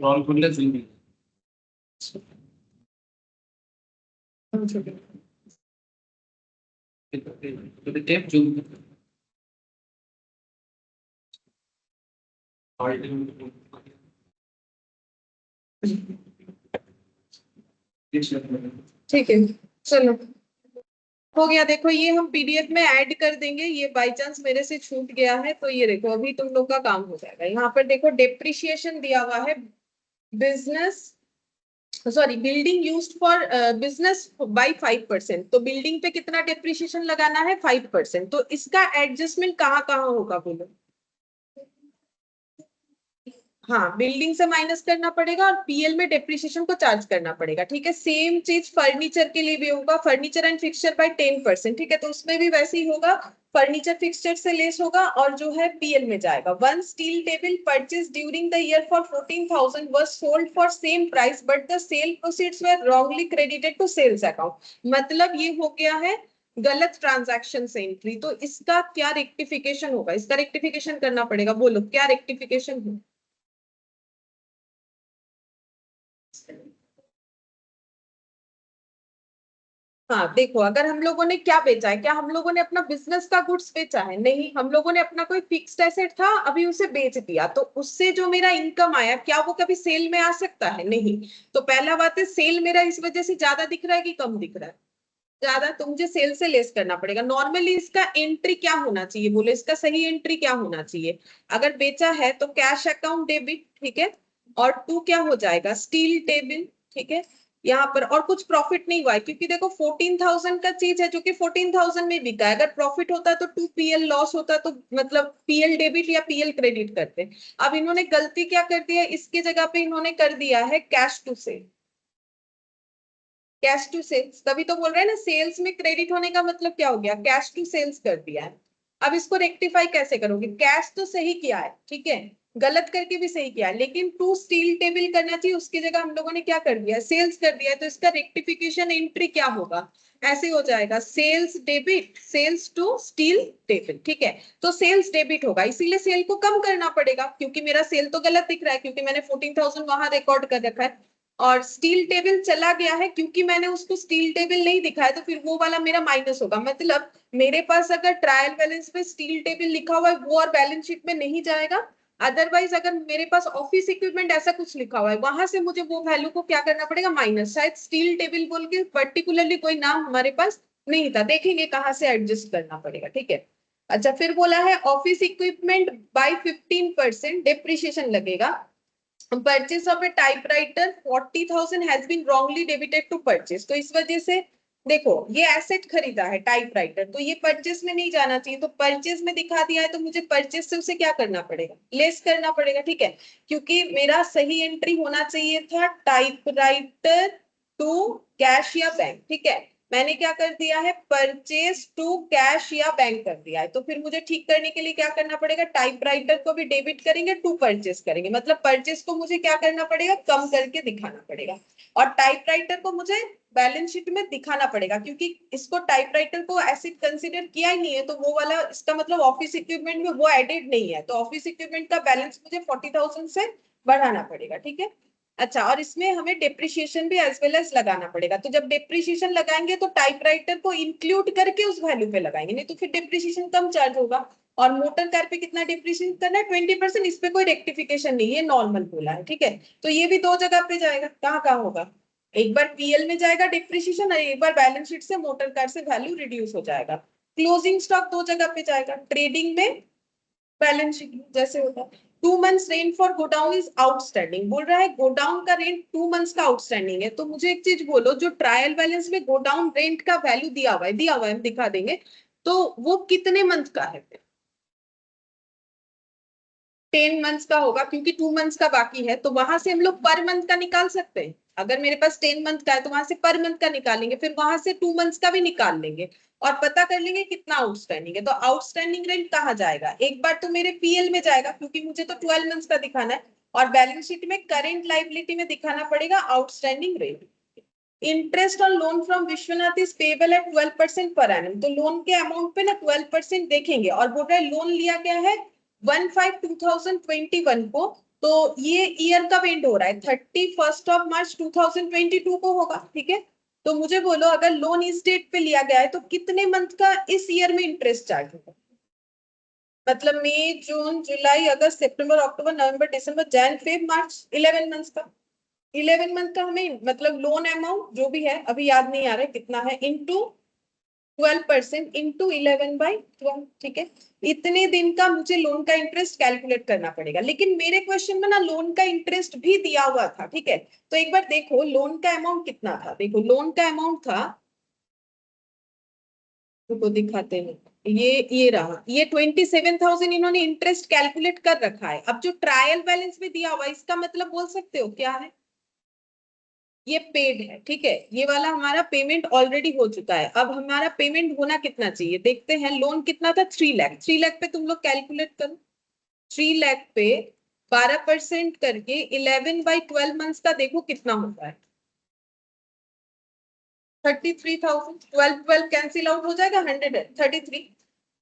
রং করলে চলবে যদি টেপ চলবে ठीक है, चलो हो गया। देखो ये हम पीडीएफ में ऐड कर देंगे, ये बाय चांस मेरे से छूट गया है तो ये देखो अभी तुम लोग का काम हो जाएगा। यहाँ पर देखो डेप्रिसिएशन दिया हुआ है, business sorry building used for business by 5%, तो बिल्डिंग पे कितना डेप्रिसिएशन लगाना है 5%, तो इसका एडजस्टमेंट कहाँ कहाँ होगा बोलो। हाँ, बिल्डिंग से माइनस करना पड़ेगा और पीएल में डेप्रिसिएशन को चार्ज करना पड़ेगा। ठीक है, सेम चीज फर्नीचर के लिए भी होगा, फर्नीचर एंड फिक्सचर बाय 10%। ठीक है, तो उसमें भी वैसे ही होगा, फर्नीचर फिक्सचर से लेस होगा और जो है पीएल में जाएगा। One steel table purchase during the year for 14,000 was sold for same price but the sale proceeds were wrongly credited to sales account. मतलब ये हो गया है गलत ट्रांजैक्शन से एंट्री। तो इसका क्या रेक्टिफिकेशन होगा, इसका रेक्टिफिकेशन करना पड़ेगा। बोलो क्या रेक्टिफिकेशन हो। हाँ देखो, अगर हम लोगों ने क्या बेचा है, क्या हम लोगों ने अपना बिजनेस का गुड्स बेचा है? नहीं, हम लोगों ने अपना कोई फिक्स्ड एसेट था, अभी उसे बेच दिया, तो उससे जो मेरा इनकम आया क्या वो कभी सेल में आ सकता है? नहीं। तो पहला बात है, सेल मेरा इस वजह से ज्यादा दिख रहा है कि कम दिख रहा है? ज्यादा। तो मुझे सेल से लेस करना पड़ेगा। नॉर्मली इसका एंट्री क्या होना चाहिए? बोले इसका सही एंट्री क्या होना चाहिए? अगर बेचा है तो कैश अकाउंट डेबिट, ठीक है, और टू क्या हो जाएगा, स्टील टेबल। ठीक है, यहाँ पर और कुछ प्रॉफिट नहीं हुआ है क्योंकि देखो 14,000 का चीज है जो कि 14,000 में बिका है। अगर प्रॉफिट होता तो टू पीएल, लॉस होता तो मतलब पीएल डेबिट या पीएल क्रेडिट करते। अब इन्होंने गलती क्या कर दिया, इसकी जगह पे इन्होंने कर दिया है cash to sale. Cash to sales, तभी तो बोल रहे हैं ना, सेल्स में क्रेडिट होने का मतलब क्या हो गया, कैश टू सेल्स कर दिया है। अब इसको रेक्टिफाई कैसे करोगे? कैश तो सही किया है, ठीक है, गलत करके भी सही किया है, लेकिन टू स्टील टेबल करना चाहिए, उसकी जगह हम लोगों ने क्या कर दिया, सेल्स कर दिया है। तो इसका रेक्टिफिकेशन एंट्री क्या होगा? ऐसे हो जाएगा, sales debit, sales to steel table. ठीक है, तो सेल्स डेबिट होगा, इसीलिए सेल को कम करना पड़ेगा क्योंकि मेरा सेल तो गलत दिख रहा है क्योंकि मैंने 14,000 वहां रिकॉर्ड कर रखा है। और स्टील टेबल चला गया है क्योंकि मैंने उसको स्टील टेबल नहीं दिखाया, तो फिर वो वाला मेरा माइनस होगा। मतलब मेरे पास अगर ट्रायल बैलेंस में स्टील टेबल लिखा हुआ है वो और बैलेंस शीट में नहीं जाएगा। अदरवाइज अगर मेरे पास ऑफिस इक्विपमेंट ऐसा कुछ लिखा हुआ है वहां से मुझे वो वैल्यू को क्या करना पड़ेगा, माइनस। शायद स्टील टेबल बोल के पर्टिकुलरली कोई नाम हमारे पास नहीं था, देखेंगे कहाँ से एडजस्ट करना पड़ेगा। ठीक है, अच्छा फिर बोला है ऑफिस इक्विपमेंट बाय 15% डेप्रिसिएशन लगेगा। Purchase of a typewriter 40,000 has been wrongly debited to purchase. तो इस वजह से देखो ये एसेट खरीदा है टाइपराइटर, तो ये परचेज में नहीं जाना चाहिए, तो परचेज में दिखा दिया है तो मुझे परचेज से उसे क्या करना पड़ेगा, लेस करना पड़ेगा। ठीक है, क्योंकि मेरा सही एंट्री होना चाहिए था टाइपराइटर टू कैश या बैंक। ठीक है, मैंने क्या कर दिया है, परचेज टू कैश या बैंक कर दिया है। तो फिर मुझे ठीक करने के लिए क्या करना पड़ेगा, टाइपराइटर को भी डेबिट करेंगे, टू परचेज करेंगे, मतलब परचेज को मुझे क्या करना पड़ेगा, कम करके दिखाना पड़ेगा। और टाइपराइटर को मुझे बैलेंस शीट में दिखाना पड़ेगा क्योंकि इसको टाइपराइटर को एसेट कंसीडर किया ही नहीं है, तो वो वाला इसका मतलब ऑफिस इक्विपमेंट में वो एडेड नहीं है, तो ऑफिस इक्विपमेंट का बैलेंस मुझे 40,000 से बढ़ाना पड़ेगा। ठीक है, अच्छा, और इसमें हमें डेप्रिसिएशन भी एज वेल एज लगाना पड़ेगा। तो जब डेप्रिसिएशन लगाएंगे तो टाइपराइटर को इंक्लूड करके उस वैल्यू पे लगाएंगे, नहीं तो फिर डेप्रिसिएशन कम चार्ज होगा। और मोटर कार पे कितना डेप्रिसिएशन करना है, 20%। इस पे कोई रेक्टिफिकेशन नहीं है, नॉर्मल बोला है। ठीक है, तो ये भी दो जगह पे जाएगा, कहाँ कहाँ होगा, एक बार पीएल में जाएगा डेप्रिसिएशन और एक बार बैलेंस शीट से मोटर कार से वैल्यू रिड्यूस हो जाएगा। क्लोजिंग स्टॉक दो जगह पे जाएगा, ट्रेडिंग में, बैलेंस शीट जैसे होता है। 2 months rent for godown is outstanding, बोल रहा है गोडाउन का रेंट 2 months का आउटस्टैंडिंग है। तो मुझे एक चीज बोलो, जो ट्रायल बैलेंस में गोडाउन रेंट का वैल्यू दिया हुआ है, दिया हुआ है, हम दिखा देंगे, तो वो कितने मंथ का है? 10 months का होगा क्योंकि 2 months का बाकी है, तो वहां से हम लोग पर मंथ का निकाल सकते हैं। अगर मेरे पास 10 month का है तो वहां से पर मंथ का निकालेंगे, फिर वहां से 2 months का भी निकाल लेंगे और पता कर लेंगे कितना आउटस्टैंडिंग है। तो आउटस्टैंडिंग रेंट कहाँ जाएगा, एक बार तो मेरे पीएल में जाएगा क्योंकि मुझे तो 12 months का दिखाना है, और बैलेंस शीट में करेंट लाइबिलिटी में दिखाना पड़ेगा outstanding rent. Interest on loan from Vishwanath is payable eight 12% per annum. तो लोन के अमाउंट पे ना 12% देखेंगे, और बोल रहे लोन लिया गया है 1/5/2021 को, तो ये ईयर कब एंड हो रहा है, 31 March 2022 को होगा। ठीक है, तो मुझे बोलो अगर लोन इस डेट पे लिया गया है तो कितने मंथ का इस ईयर में इंटरेस्ट चार्ज होगा? मतलब मई जून जुलाई अगस्त सितंबर अक्टूबर नवंबर दिसंबर जैन फेब मार्च, 11 months का। 11 month का हमें मतलब लोन अमाउंट जो भी है अभी याद नहीं आ रहा है कितना है, इंटू 12% इंटू 11/12। ठीक है, इतने दिन का मुझे लोन का इंटरेस्ट कैलकुलेट करना पड़ेगा। लेकिन मेरे क्वेश्चन में ना लोन का इंटरेस्ट भी दिया हुआ था। ठीक है, तो एक बार देखो लोन का अमाउंट कितना था, देखो लोन का अमाउंट था, रुको दिखाते हैं, ये रहा, ये 27,000 इन्होंने इंटरेस्ट कैलकुलेट कर रखा है। अब जो ट्रायल बैलेंस में दिया हुआ इसका मतलब बोल सकते हो क्या है, ये पेड है, ठीक है। ये वाला हमारा पेमेंट ऑलरेडी हो चुका है। अब हमारा पेमेंट होना कितना चाहिए देखते हैं। लोन कितना था, 3 लाख। 3 लाख पे तुम लोग कैलकुलेट करो। 3 लाख पे 12% करके 11/12 मंथ्स का देखो कितना होता है। 33,000। 12 कैंसिल आउट हो जाएगा, 133।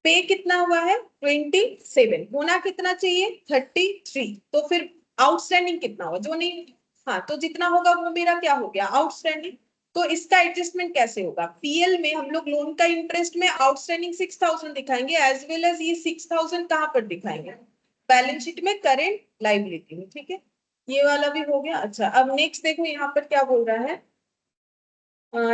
पे कितना हुआ है, 27। होना कितना चाहिए, 33। तो फिर आउटस्टैंडिंग कितना हुआ, जो नहीं, हाँ तो जितना होगा वो मेरा क्या हो गया, आउटस्टैंडिंग। तो इसका एडजस्टमेंट कैसे होगा, पीएल में हम लोग लोन का इंटरेस्ट में आउटस्टैंडिंग 6,000 दिखाएंगे, एज वेल एज ये 6,000 कहाँ पर दिखाएंगे, बैलेंस शीट में करेंट लाइबिलिटी में, ठीक है। ये वाला भी हो गया। अच्छा अब नेक्स्ट देखो यहाँ पर क्या बोल रहा है।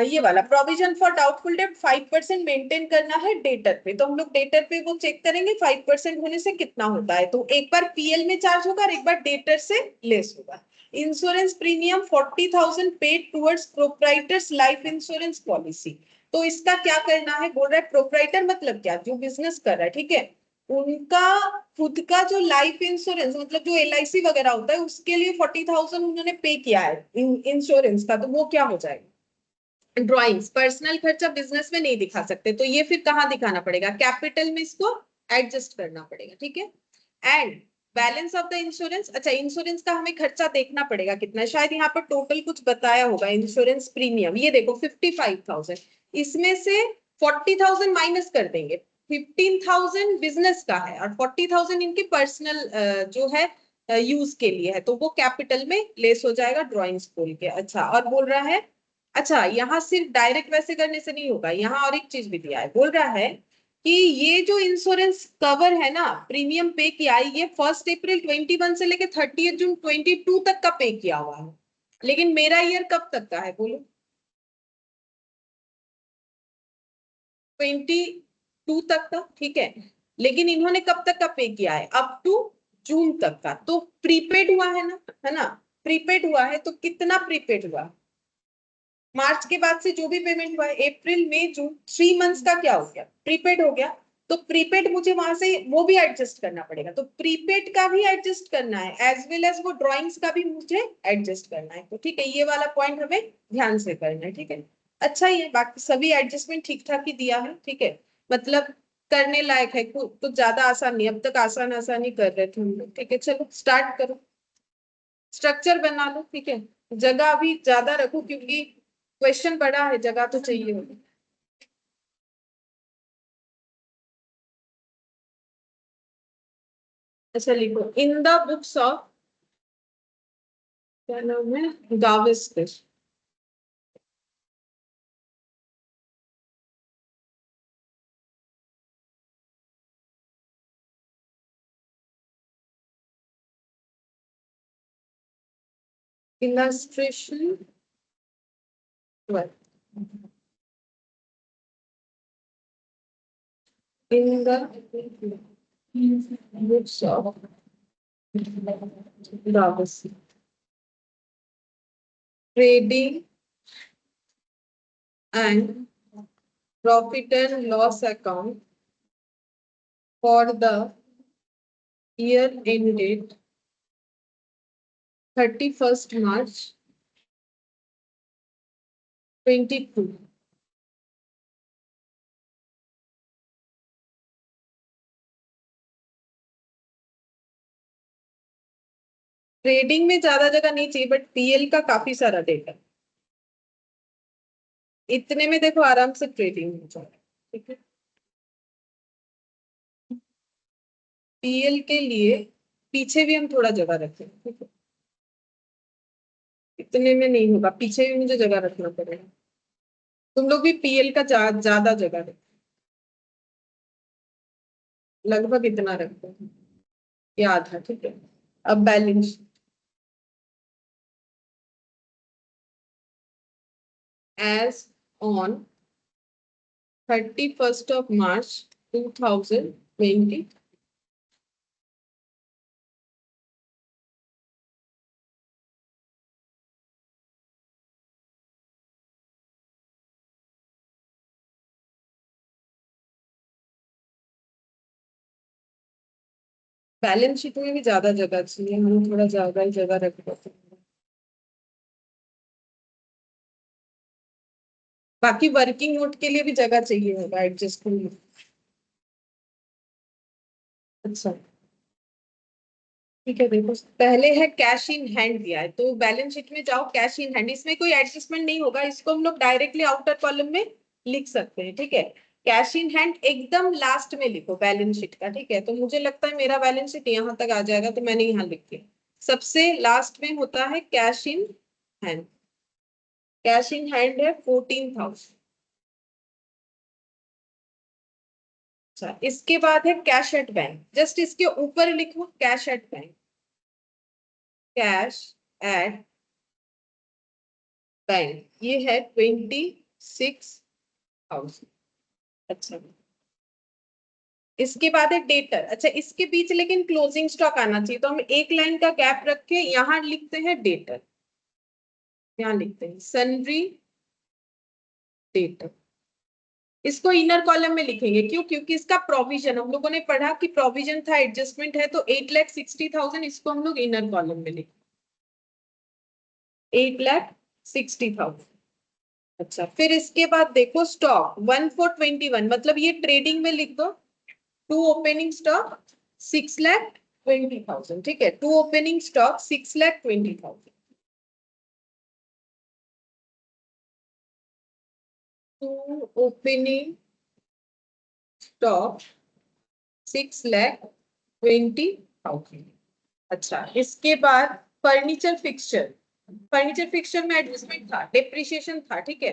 ये वाला provision for doubtful debt 5% maintain करना है डेटर पे। तो हम लोग डेटर पे वो चेक करेंगे 5% होने से कितना होता है। तो एक बार पीएल में चार्ज होगा और एक बार डेटर से लेस होगा। Insurance premium 40,000 paid towards proprietors life insurance policy. तो इसका क्या करना है, बोल रहा है प्रोप्राइटर मतलब क्या, जो बिजनेस कर रहा है, ठीक है, उनका खुद का जो लाइफ इंश्योरेंस मतलब जो एलआईसी वगैरह होता है उसके लिए 40,000 उन्होंने पे किया है इंश्योरेंस का, तो वो क्या हो जाएगा, ड्राइंग्स। पर्सनल खर्चा बिजनेस में नहीं दिखा सकते, तो ये फिर कहाँ दिखाना पड़ेगा, कैपिटल में इसको एडजस्ट करना पड़ेगा, ठीक है। And balance of the insurance, अच्छा इंश्योरेंस का हमें खर्चा देखना पड़ेगा कितना है, शायद यहाँ पर टोटल कुछ बताया होगा। इंश्योरेंस प्रीमियम ये देखो 55,000, इसमें से 40,000 माइनस कर देंगे। 15,000 बिजनेस का है और 40,000 इनकी पर्सनल जो है यूज के लिए है, तो वो कैपिटल में लेस हो जाएगा ड्रॉइंग्स खोल के। अच्छा और बोल रहा है, अच्छा यहाँ सिर्फ डायरेक्ट वैसे करने से नहीं होगा, यहाँ और एक चीज भी दिया है। बोल रहा है कि ये जो इंश्योरेंस कवर है ना, प्रीमियम पे किया है, ये 1 अप्रैल 21 से लेके 30 जून 22 तक का पे किया हुआ है। लेकिन मेरा ईयर कब तक का है बोलो, 22 तक का, ठीक है। लेकिन इन्होंने कब तक का पे किया है, अप टू जून तक का। तो प्रीपेड हुआ है ना, है ना, प्रीपेड हुआ है। तो कितना प्रीपेड हुआ, मार्च के बाद से जो भी पेमेंट हुआ है, अप्रैल मई जून, 3 मंथ्स का क्या हो गया, प्रीपेड हो गया। तो प्रीपेड मुझे वहां से वो भी एडजस्ट करना पड़ेगा, तो प्रीपेड का भी एडजस्ट करना है, एज वेल एज वो ड्रॉइंग्स का भी मुझे एडजस्ट करना है। तो ठीक है, ये वाला पॉइंट हमें ध्यान से करना है, ठीक है। अच्छा ही है, बाकी सभी एडजस्टमेंट ठीक ठाक ही दिया है, ठीक है। मतलब करने लायक है, कुछ ज्यादा आसान नहीं, अब तक आसान आसान ही कर रहे थे हम लोग, ठीक है। चलो स्टार्ट करो, स्ट्रक्चर बना लो, ठीक है। जगह अभी ज्यादा रखो क्योंकि क्वेश्चन बड़ा है, जगह तो चाहिए होगी। अच्छा लिखो, इन द बुक्स ऑफ, क्या नाम है, Gavaskar. Illustration in the books of Gavaskar, trading and profit and loss account for the year ended 31st March 2022। Trading में ज्यादा जगह नहीं चाहिए, बट पीएल का काफी सारा डेटा, इतने में देखो आराम से ट्रेडिंग हो जाएगा, ठीक है। पीएल के लिए पीछे भी हम थोड़ा जगह रखें, ठीक है। इतने में नहीं होगा, पीछे भी मुझे जगह रखना पड़ेगा। तुम लोग भी पीएल का ज्यादा जगह रखो, लगभग इतना रखते हैं, याद है, ठीक है। अब balance, as on 31st of March 2020, balance sheet में भी ज्यादा जगह चाहिए, हम थोड़ा ज्यादा ही जगह रख देते हैं। बाकी वर्किंग नोट के लिए भी जगह चाहिए होगा एडजस्टमेंट। अच्छा ठीक है, देखो पहले है कैश इन हैंड दिया है, तो बैलेंस शीट में जाओ कैश इन हैंड, इसमें कोई एडजस्टमेंट नहीं होगा, इसको हम लोग डायरेक्टली आउटर कॉलम में लिख सकते हैं। ठीक है, कैश इन हैंड एकदम लास्ट में लिखो बैलेंस शीट का। ठीक है, तो मुझे लगता है मेरा बैलेंस शीट यहाँ तक आ जाएगा, तो मैंने यहाँ लिख दिया। सबसे लास्ट में होता है cash in hand. Cash in hand है 14,000। अच्छा, इसके बाद है कैश एट बैंक, जस्ट इसके ऊपर लिखो cash at bank. Cash at bank ये है 26,000। अच्छा, इसके बाद है डेटर। अच्छा, इसके बीच लेकिन क्लोजिंग स्टॉक आना चाहिए, तो हम एक लाइन का गैप रख के यहाँ लिखते हैं डेटर। यहाँ लिखते हैं सन्ड्री डेटर। इसको इनर कॉलम में लिखेंगे, क्यों? क्योंकि इसका प्रोविजन हम लोगों ने पढ़ा कि प्रोविजन था, एडजस्टमेंट है, तो 8,60,000 इसको हम लोग इनर कॉलम में लिखेंगे। 8,60,000। अच्छा, फिर इसके बाद देखो स्टॉक 1,421, मतलब ये ट्रेडिंग में लिख दो। To opening stock 6,20,000। ठीक है, to opening stock 6,20,000। To opening stock 6,20,000। अच्छा, इसके बाद फर्नीचर फिक्सचर। फर्नीचर फिक्सचर में एडजस्टमेंट था, डेप्रिसिएशन था। ठीक है,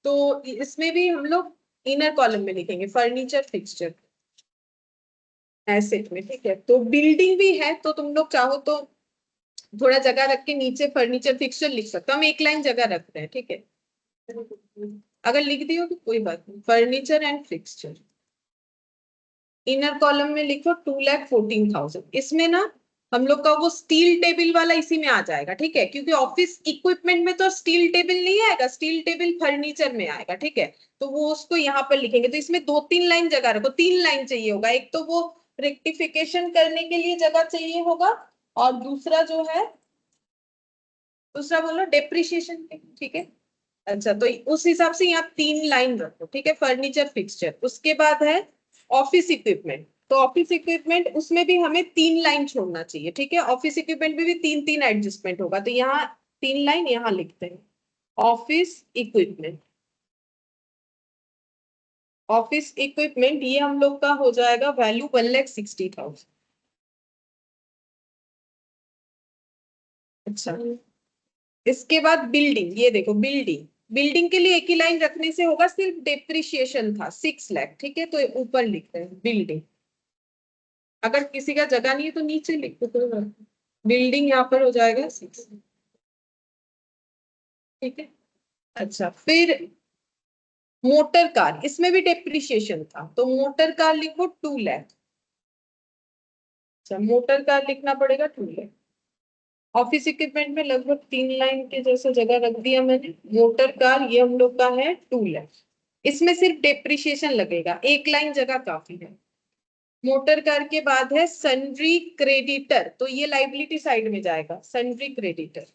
तो इसमें भी हम लोग इनर कॉलम में लिखेंगे फर्नीचर फिक्सचर एसेट में। ठीक है, तो बिल्डिंग भी है, तो तुम लोग चाहो तो थोड़ा जगह रख के नीचे फर्नीचर फिक्सचर लिख सकते हो, हम एक लाइन जगह रखते हैं। ठीक है, अगर लिख दियो तो कोई बात नहीं। Furniture and fixture inner column में लिखो 2,14,000। इसमें ना हम लोग का वो स्टील टेबल वाला इसी में आ जाएगा। ठीक है, क्योंकि ऑफिस इक्विपमेंट में तो स्टील टेबल नहीं आएगा, स्टील टेबल फर्नीचर में आएगा। ठीक है, तो वो उसको यहाँ पर लिखेंगे, तो इसमें 2-3 लाइन जगह रखो, 3 लाइन चाहिए होगा। एक तो वो रेक्टिफिकेशन करने के लिए जगह चाहिए होगा, और दूसरा जो है, दूसरा बोलो डेप्रिशिएशन। ठीक है, अच्छा, तो उस हिसाब से यहाँ 3 लाइन रखो। ठीक है, फर्नीचर फिक्सचर। उसके बाद है ऑफिस इक्विपमेंट, तो ऑफिस इक्विपमेंट उसमें भी हमें 3 लाइन छोड़ना चाहिए। ठीक है, ऑफिस इक्विपमेंट में भी 3-3 एडजस्टमेंट होगा, तो यहाँ 3 लाइन यहाँ लिखते हैं ऑफिस इक्विपमेंट। ऑफिस इक्विपमेंट ये हम लोग का हो जाएगा वैल्यू 1,60,000। अच्छा, इसके बाद बिल्डिंग, ये देखो बिल्डिंग। बिल्डिंग के लिए एक ही लाइन रखने से होगा, सिर्फ डेप्रिसिएशन था 6 लाख। ठीक है, तो ऊपर लिखते हैं बिल्डिंग। अगर किसी का जगह नहीं है तो नीचे लिख दो, कोई बात नहीं। बिल्डिंग यहाँ पर हो जाएगा 6। ठीक है, अच्छा, फिर मोटर कार, इसमें भी डेप्रिसिएशन था, तो मोटर कार लिखो 2 लाख। अच्छा, मोटर कार लिखना पड़ेगा 2 लाख। ऑफिस इक्विपमेंट में लगभग 3 लाइन के जैसा जगह रख दिया मैंने। मोटर कार ये हम लोग का है 2 लाख, इसमें सिर्फ डेप्रिसिएशन लगेगा, एक लाइन जगह काफी है। मोटर कार के बाद है सन्ड्री क्रेडिटर, तो ये लाइबिलिटी साइड में जाएगा सन्ड्री क्रेडिटर।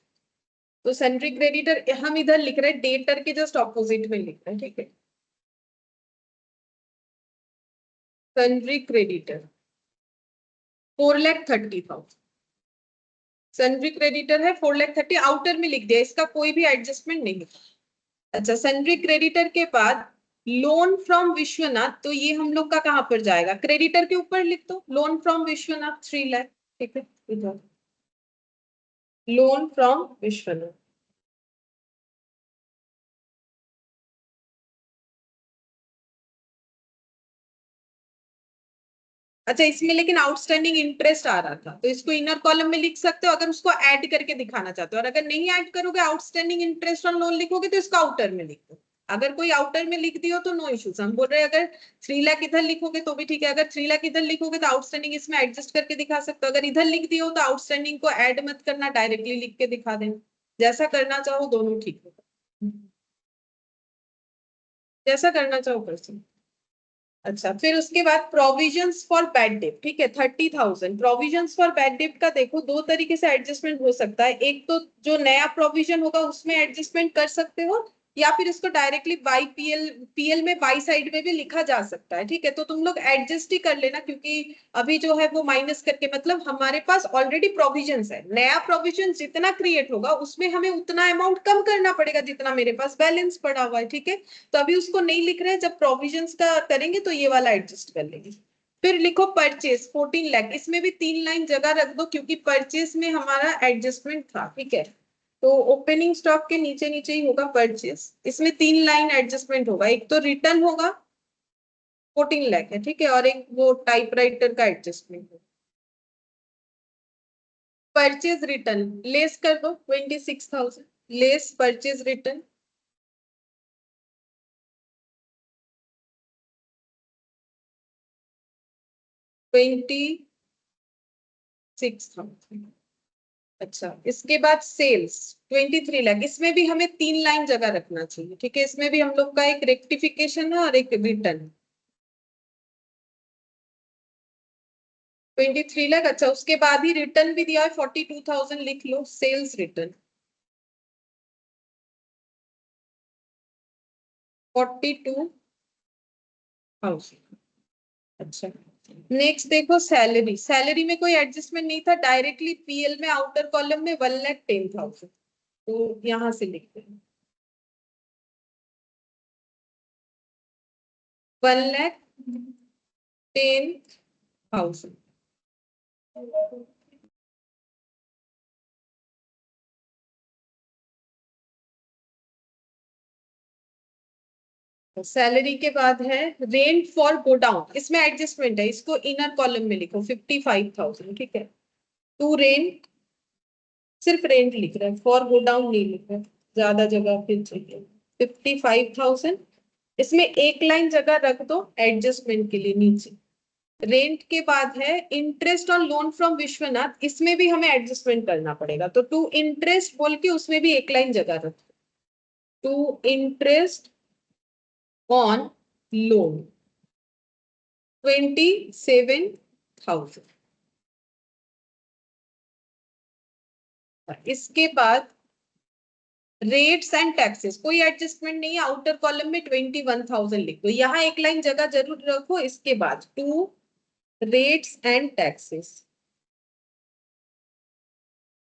तो सन्ड्री क्रेडिटर हम इधर लिख रहे हैं, डेटर के जस्ट ऑपोजिट में लिख रहे हैं। ठीक है, सन्ड्री क्रेडिटर 4,30,000। सन्ड्री क्रेडिटर है 4,30,000, आउटर में लिख दिया, इसका कोई भी एडजस्टमेंट नहीं। अच्छा, सन्ड्री क्रेडिटर के बाद लोन फ्रॉम विश्वनाथ, तो ये हम लोग का कहां पर जाएगा? क्रेडिटर के ऊपर लिख दो लोन फ्रॉम विश्वनाथ 3 लाख। ठीक है, इधर लोन फ्रॉम विश्वनाथ। अच्छा, इसमें लेकिन आउटस्टैंडिंग इंटरेस्ट आ रहा था, तो इसको इनर कॉलम में लिख सकते हो अगर उसको ऐड करके दिखाना चाहते हो, और अगर नहीं ऐड करोगे आउटस्टैंडिंग इंटरेस्ट ऑन लोन लिखोगे तो इसको आउटर में लिख दो। अगर कोई आउटर में लिख दियो तो नो इश्यूज, हम बोल रहे हैं अगर 3 लाख इधर लिखोगे तो भी ठीक है, अगर 3 लाख इधर लिखोगे तो आउटस्टैंडिंग इसमें एडजस्ट करके दिखा सकते हो, अगर इधर लिख दियो तो आउटस्टैंडिंग को ऐड मत करना, डायरेक्टली लिख के दिखा देना। जैसा करना चाहो दोनों ठीक है, जैसा करना चाहो कर सकते। अच्छा, फिर उसके बाद प्रोविजंस फॉर बैड डेट, ठीक है 30,000। प्रोविजंस फॉर बैड डेट का देखो दो तरीके से एडजस्टमेंट हो सकता है, एक तो जो नया प्रोविजन होगा उसमें एडजस्टमेंट कर सकते हो, या फिर इसको डायरेक्टली बाई पीएल, पीएल में बाई साइड में भी लिखा जा सकता है, ठीक है। तो तुम लोग एडजस्ट ही कर लेना, क्योंकि अभी जो है वो माइनस करके, मतलब हमारे पास ऑलरेडी प्रोविजंस है, नया प्रोविजन जितना क्रिएट होगा उसमें हमें उतना अमाउंट कम करना पड़ेगा जितना मेरे पास बैलेंस पड़ा हुआ है, ठीक है। तो अभी उसको नहीं लिख रहे हैं, जब प्रोविजंस का करेंगे तो ये वाला एडजस्ट कर लेंगे। फिर लिखो परचेस 14 लाख, इसमें भी 3 लाइन जगह रख दो, क्योंकि परचेस में हमारा एडजस्टमेंट था, ठीक है। तो ओपनिंग स्टॉक के नीचे नीचे ही होगा परचेस, इसमें 3 लाइन एडजस्टमेंट होगा, एक तो रिटर्न होगा 14 लाख है, ठीक है, और एक वो टाइपराइटर का एडजस्टमेंट होगा। परचेज रिटर्न लेस कर दो 26,000, लेस परचेज रिटर्न 26,000। अच्छा, इसके बाद सेल्स 23 लाख, इसमें भी हमें 3 लाइन जगह रखना चाहिए, ठीक है। इसमें भी हम लोग का एक रेक्टिफिकेशन है और एक रिटर्न। 23 लाख, अच्छा उसके बाद ही रिटर्न भी दिया है 42,000, लिख लो सेल्स रिटर्न 42,000। अच्छा, नेक्स्ट देखो सैलरी, सैलरी में कोई एडजस्टमेंट नहीं था, डायरेक्टली पीएल में आउटर कॉलम में 1,10,000, तो यहां से लिखते हैं 1,10,000। सैलरी के बाद है रेंट फॉर गोडाउन, इसमें एडजस्टमेंट है, इसको इनर कॉलम में लिखो 55,000, ठीक है। टू रेंट, सिर्फ रेंट लिख रहा है, फॉर गोडाउन नहीं लिख रहा है, ज्यादा जगह फिर चाहिए। 55,000, इसमें एक लाइन जगह रख दो एडजस्टमेंट के लिए नीचे। रेंट के बाद है इंटरेस्ट और लोन फ्रॉम विश्वनाथ, इसमें भी हमें एडजस्टमेंट करना पड़ेगा, तो टू इंटरेस्ट बोल के उसमें भी एक लाइन जगह रख दो, टू इंटरेस्ट ऑन लोन 27,000। इसके बाद रेट्स एंड टैक्सेस, कोई एडजस्टमेंट नहीं है, आउटर कॉलम में 21,000 लिख दो, यहाँ एक लाइन जगह जरूर रखो। इसके बाद to rates and taxes,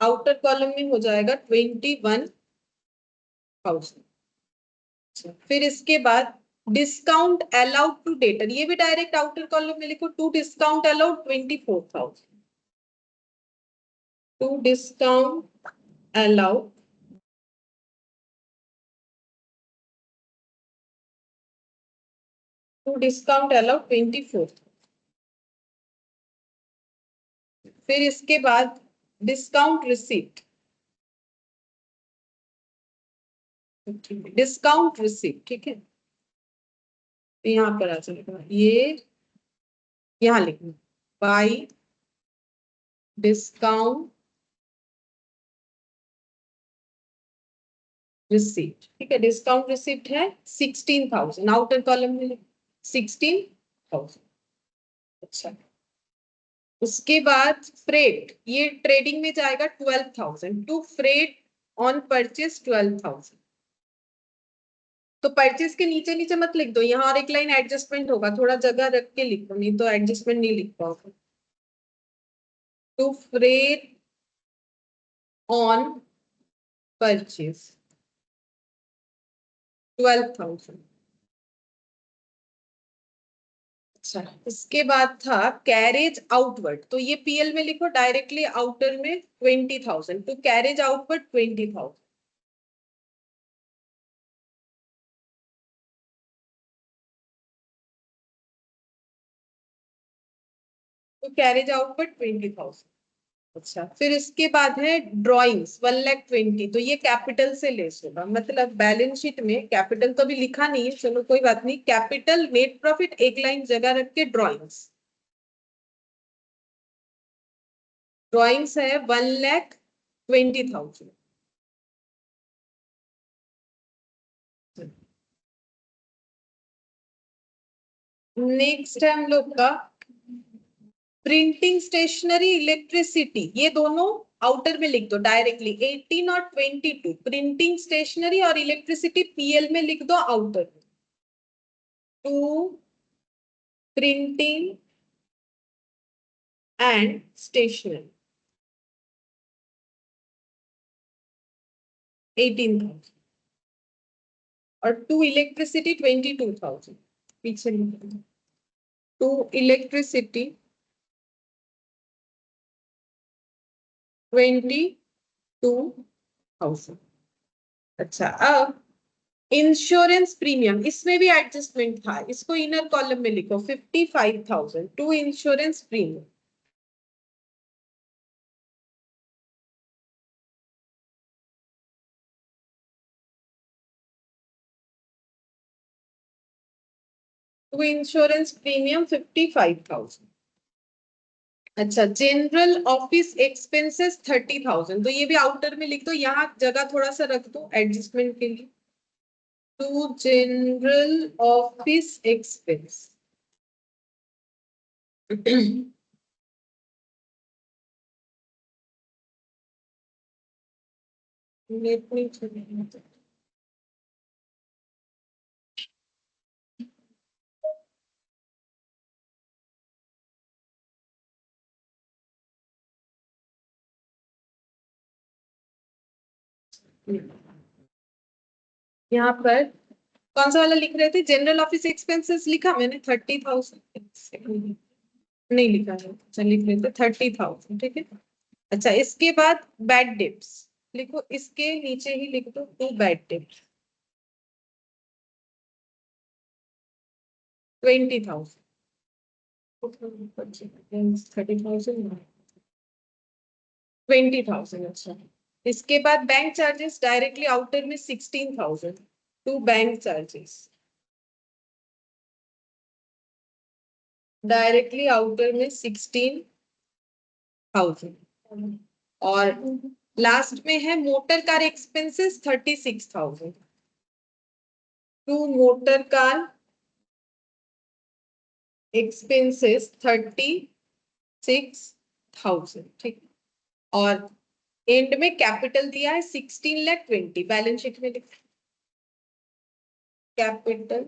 outer column में हो जाएगा 21,000। फिर इसके बाद डिस्काउंट अलाउड टू डेटर, ये भी डायरेक्ट आउटर कॉलम में लिखो, to discount allowed 24,000, to discount allowed to discount allowed 24। फिर इसके बाद डिस्काउंट रिसीप्ट, डिस्काउंट रिसीप्ट, ठीक है, तो यहाँ पर आ जाएगा ये, यहाँ लिखना बाई डिस्काउंट रिसीप्ट, ठीक है। डिस्काउंट रिसीप्ट है 16,000, आउटर कॉलम में 16,000। अच्छा, उसके बाद फ्रेट, ये ट्रेडिंग में जाएगा 12,000, टू फ्रेट ऑन परचेस 12,000। तो परचेस के नीचे नीचे मत लिख दो, यहाँ और एक लाइन एडजस्टमेंट होगा, थोड़ा जगह रख के लिखो, नहीं तो एडजस्टमेंट नहीं लिख पाओगे। To freight on purchase 12,000। अच्छा, इसके बाद था कैरेज आउटवर्ड, तो ये पीएल में लिखो डायरेक्टली, आउटर में 20,000, to carriage outward 20,000, to carriage outward 20,000। अच्छा, फिर इसके बाद है ड्रॉइंग्स 1,20,000, तो ये कैपिटल से लेस होगा, मतलब बैलेंस शीट में कैपिटल तो अभी लिखा नहीं है, चलो कोई बात नहीं, कैपिटल नेट प्रॉफिट एक लाइन जगह रख के ड्रॉइंग्स, ड्रॉइंग्स है 1,20,000। नेक्स्ट है हम लोग का प्रिंटिंग स्टेशनरी इलेक्ट्रिसिटी, ये दोनों आउटर में लिख दो डायरेक्टली 18 और 22, प्रिंटिंग स्टेशनरी और इलेक्ट्रिसिटी पीएल में लिख दो आउटर में। टू प्रिंटिंग एंड स्टेशनरी 18,000 और टू इलेक्ट्रिसिटी 22,000 पीछे लिख दो। To electricity 22,000। अच्छा, अब इंश्योरेंस प्रीमियम, इसमें भी एडजस्टमेंट था, इसको इनर कॉलम में लिखो 55,000 to insurance premium. To insurance premium 55,000। अच्छा, जनरल ऑफिस एक्सपेंसेस 30,000, तो ये भी आउटर में लिख दो, यहाँ जगह थोड़ा सा रख दो एडजस्टमेंट के लिए। टू जनरल ऑफिस एक्सपेंस यहाँ पर कौन सा वाला लिख रहे थे? जनरल ऑफिस एक्सपेंसेस लिखा मैंने 30,000, नहीं लिखा है, अच्छा लिख लेते 30,000, ठीक है। अच्छा, इसके बाद बैड डेब्ट्स लिखो, इसके नीचे ही लिख दो टू बैड डेब्ट्स 20,000, 30,000 20,000। अच्छा, इसके बाद बैंक चार्जेस डायरेक्टली आउटर में 16,000 to bank charges directly outer में 16,000। और लास्ट में है motor car expenses 36,000 to motor car expenses 36,000, ठीक। और एंड में कैपिटल दिया है 16,20,000, बैलेंस शीट में लिखो कैपिटल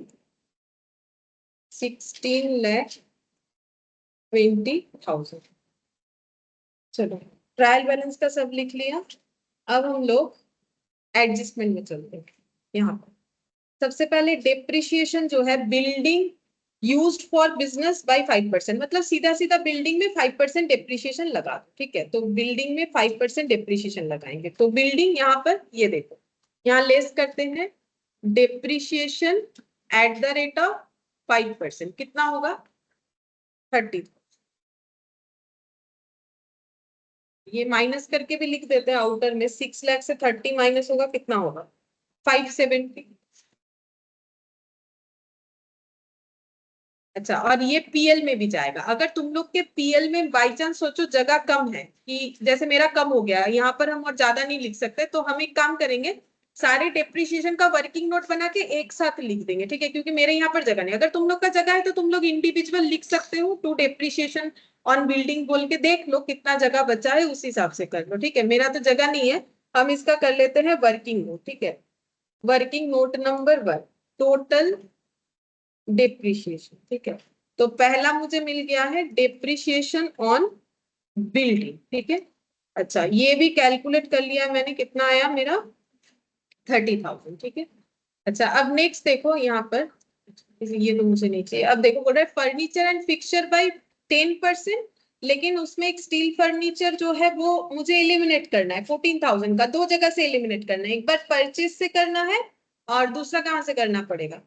16,20,000। चलो, ट्रायल बैलेंस का सब लिख लिया। अब हम लोग एडजस्टमेंट में चलते हैं। यहाँ पर सबसे पहले डेप्रिसिएशन जो है, building used for business by 5%, मतलब सीधा सीधा बिल्डिंग में 5% डेप्रिसिएशन लगा दो, ठीक है। तो बिल्डिंग में 5% डेप्रिसिएशन लगाएंगे, तो बिल्डिंग यहाँ पर ये देखो, यहाँ लेस करते हैं depreciation at the rate of 5%, कितना होगा 30। ये माइनस करके भी लिख देते हैं आउटर में, 6 लाख से 30 माइनस होगा, कितना होगा 570। अच्छा, और ये पीएल में भी जाएगा। अगर तुम लोग के पीएल में बाई चांस सोचो जगह कम है, कि जैसे मेरा कम हो गया, यहाँ पर हम और ज्यादा नहीं लिख सकते, तो हम एक काम करेंगे, सारे डेप्रिसिएशन का वर्किंग नोट बना के एक साथ लिख देंगे, ठीक है, क्योंकि मेरे यहाँ पर जगह नहीं। अगर तुम लोग का जगह है तो तुम लोग इंडिविजुअल लिख सकते हो, टू डेप्रिसिएशन ऑन बिल्डिंग बोल के देख लो कितना जगह बचा है, उस हिसाब से कर लो, ठीक है। मेरा तो जगह नहीं है, हम इसका कर लेते हैं वर्किंग नोट, ठीक है। Working note number 1, total depreciation, ठीक है। तो पहला मुझे मिल गया है डेप्रिसिएशन ऑन बिल्डिंग, ठीक है। अच्छा, ये भी कैलकुलेट कर लिया मैंने, कितना आया मेरा 30,000, ठीक है। अच्छा, अब नेक्स्ट देखो यहाँ पर, ये तो मुझे नहीं चाहिए। अब देखो बोल रहा है फर्नीचर एंड फिक्सचर बाय 10%, लेकिन उसमें एक स्टील फर्नीचर जो है वो मुझे एलिमिनेट करना है 14,000 का, दो जगह से एलिमिनेट करना है, एक बार परचेज से करना है और दूसरा कहाँ से करना पड़ेगा,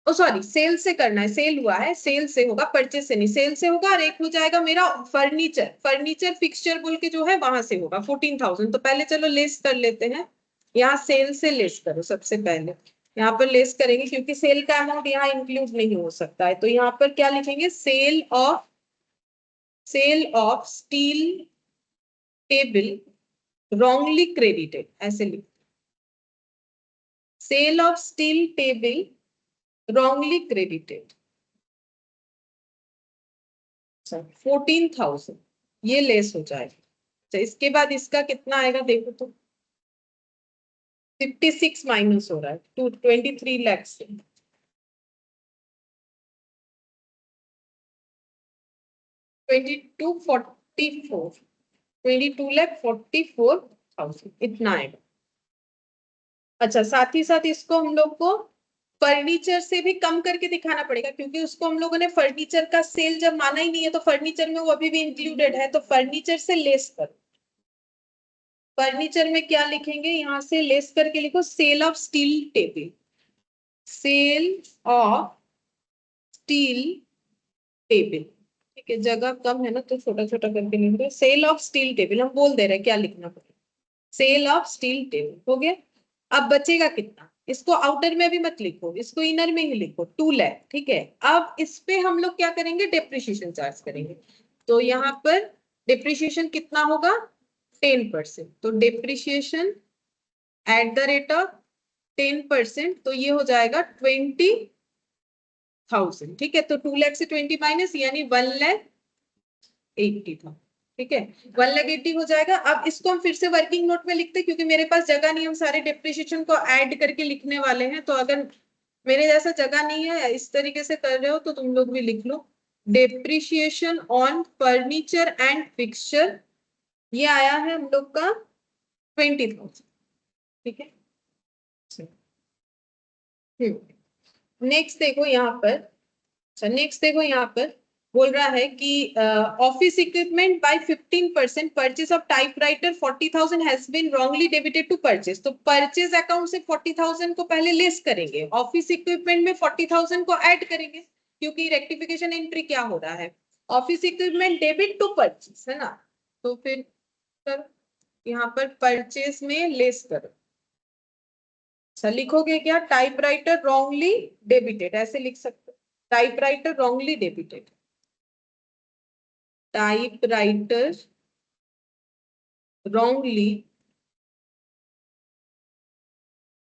ओ सॉरी, सेल से करना है, सेल हुआ है, सेल से होगा, परचेस से नहीं, सेल से होगा। और एक हो जाएगा मेरा फर्नीचर, फर्नीचर फिक्सचर बोल के जो है वहां से होगा 14,000। तो पहले चलो लेस कर लेते हैं, यहाँ सेल से लेस करो सबसे पहले, यहाँ पर लेस करेंगे क्योंकि सेल का अमाउंट यहाँ इंक्लूड नहीं हो सकता है। तो यहाँ पर क्या लिखेंगे, sale of steel table wrongly credited, ऐसे लिख, sale of steel table wrongly credited 14,000, ये लेस हो जाएगा। अच्छा, इसके बाद इसका कितना आएगा देखो तो 56 माइनस हो रहा है 23 लाख से। 22,44,000 इतना आएगा। अच्छा, साथ ही साथ इसको हम लोग को फर्नीचर से भी कम करके दिखाना पड़ेगा, क्योंकि उसको हम लोगों ने फर्नीचर का सेल जब माना ही नहीं है, तो फर्नीचर में वो अभी भी इंक्लूडेड है, तो फर्नीचर से लेस करो। फर्नीचर में क्या लिखेंगे, यहां से लेस करके लिखो sale of steel table, sale of steel table. ठीक है, जगह कम है ना तो छोटा छोटा करके लिख दो, सेल ऑफ स्टील टेबल, हम बोल दे रहे हैं क्या लिखना पड़ेगा, सेल ऑफ स्टील टेबल हो गया। अब बचेगा कितना, इसको आउटर में भी मत लिखो, इसको इनर में ही लिखो 2 लाख। ठीक है, अब इस पे हम लोग क्या करेंगे, डेप्रिसिएशन चार्ज करेंगे। तो यहाँ पर डेप्रिसिएशन कितना होगा 10%, तो depreciation at the rate of 10%, तो ये हो जाएगा 20,000। ठीक है, तो 2 लाख से 20 माइनस यानी 1,80,000। ठीक है, 1,80,000 हो जाएगा। अब इसको हम फिर से वर्किंग नोट में लिखते हैं, क्योंकि मेरे पास जगह नहीं, हम सारे डेप्रिसिएशन को ऐड करके लिखने वाले हैं। तो अगर मेरे जैसा जगह नहीं है, इस तरीके से कर रहे हो, तो तुम लोग भी लिख लो depreciation on furniture and fixture, ये आया है हम लोग का 20,000। ठीक है, नेक्स्ट देखो यहाँ पर। अच्छा, नेक्स्ट देखो यहाँ पर बोल रहा है कि office equipment by 15%, purchase of typewriter 40,000 has been wrongly debited to purchase. तो परचेज अकाउंट से 40,000 को पहले लेस करेंगे, ऑफिस इक्विपमेंट में 40,000 को ऐड करेंगे, क्योंकि रेक्टिफिकेशन एंट्री क्या हो रहा है, office equipment debit to purchase है ना। तो फिर यहाँ पर परचेज में लेस करो। अच्छा, लिखोगे क्या, टाइपराइटर रॉन्गली डेबिटेड, ऐसे लिख सकते हो, typewriter wrongly debited, typewriter wrongly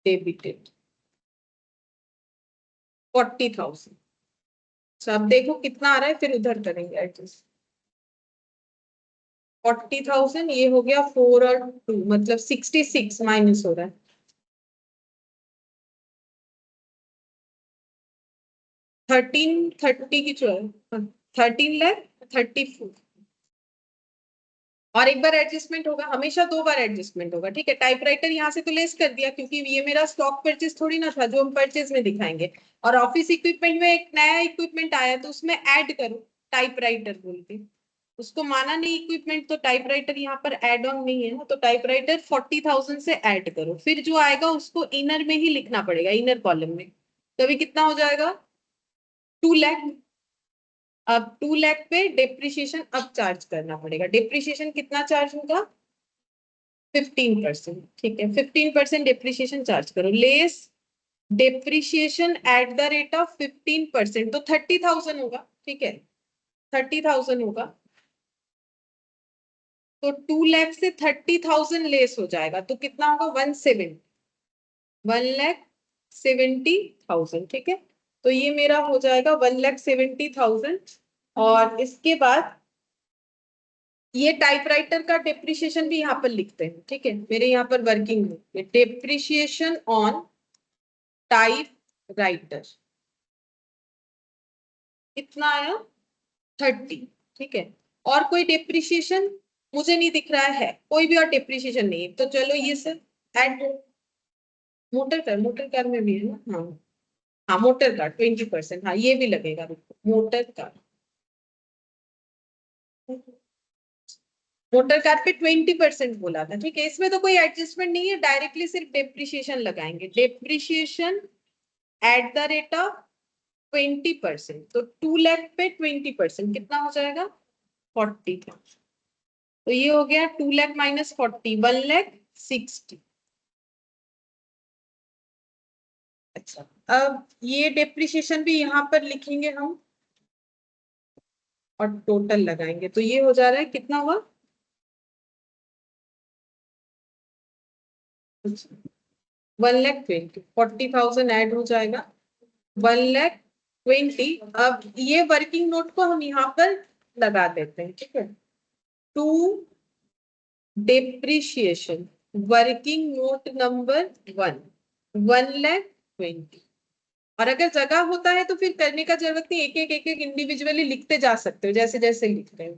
debited 40,000। अब देखो कितना आ रहा है, फिर उधर करेंगे एडजस्ट। 40,000 ये हो गया 4 और 2 मतलब 66 माइनस हो रहा है, 1330 की जो है 13,34। और एक बार एडजस्टमेंट होगा, हमेशा 2 बार एडजस्टमेंट होगा। ठीक है, टाइपराइटर यहाँ से तो लेस कर दिया, क्योंकि ये मेरा स्टॉक परचेज थोड़ी ना था जो हम परचेज में दिखाएंगे। और ऑफिस इक्विपमेंट में एक नया इक्विपमेंट आया, तो उसमें ऐड करो टाइपराइटर बोल के, उसको माना नहीं इक्विपमेंट, तो टाइपराइटर यहाँ पर एड ऑन नहीं है ना, तो टाइपराइटर 40,000 से ऐड करो, फिर जो आएगा उसको इनर में ही लिखना पड़ेगा, इनर कॉलम में। तो अभी कितना हो जाएगा 2 लाख। अब 2 लाख पे डेप्रिसिएशन अब चार्ज करना पड़ेगा, डेप्रिसिएशन कितना चार्ज होगा 15%। ठीक है, 15% डेप्रिसिएशन चार्ज करो, less depreciation at the rate of 15%, तो 30,000 होगा। ठीक है, 30,000 होगा, तो 2 लाख से 30,000 लेस हो जाएगा, तो कितना होगा 1,70,000। ठीक है, तो ये मेरा हो जाएगा 1,70,000। और इसके बाद ये टाइपराइटर का डेप्रिसिएशन भी यहाँ पर लिखते हैं। ठीक है, मेरे यहाँ पर वर्किंग है डेप्रिसिएशन ऑन टाइपराइटर, कितना आया 30। ठीक है, और कोई डेप्रिसिएशन मुझे नहीं दिख रहा है, कोई भी और डेप्रिसिएशन नहीं है, तो चलो ये सब ऐड। मोटर कार में भी है ना, हाँ हाँ, मोटर कार 20%, हाँ ये भी लगेगा, मोटर कार, मोटर कार पे 20% बोला था। ठीक है, इसमें तो कोई एडजस्टमेंट नहीं है, डायरेक्टली सिर्फ डेप्रिसिएशन लगाएंगे, depreciation at the rate of 20%, तो 2 लाख पे 20% कितना हो जाएगा 40,000। तो ये हो गया 2 लाख माइनस 40, 1,60,000। अच्छा, अब ये डेप्रिसिएशन भी यहाँ पर लिखेंगे हम और टोटल लगाएंगे, तो ये हो जा रहा है कितना हुआ 1,20,000, 40,000 ऐड हो जाएगा, 1,20,000। अब ये वर्किंग नोट को हम यहाँ पर लगा देते हैं, ठीक है। To depreciation, working note number 1,20,000। और अगर जगह होता है तो फिर करने का जरूरत नहीं, एक एक इंडिविजुअली लिखते जा सकते हो जैसे जैसे लिख रहे हो।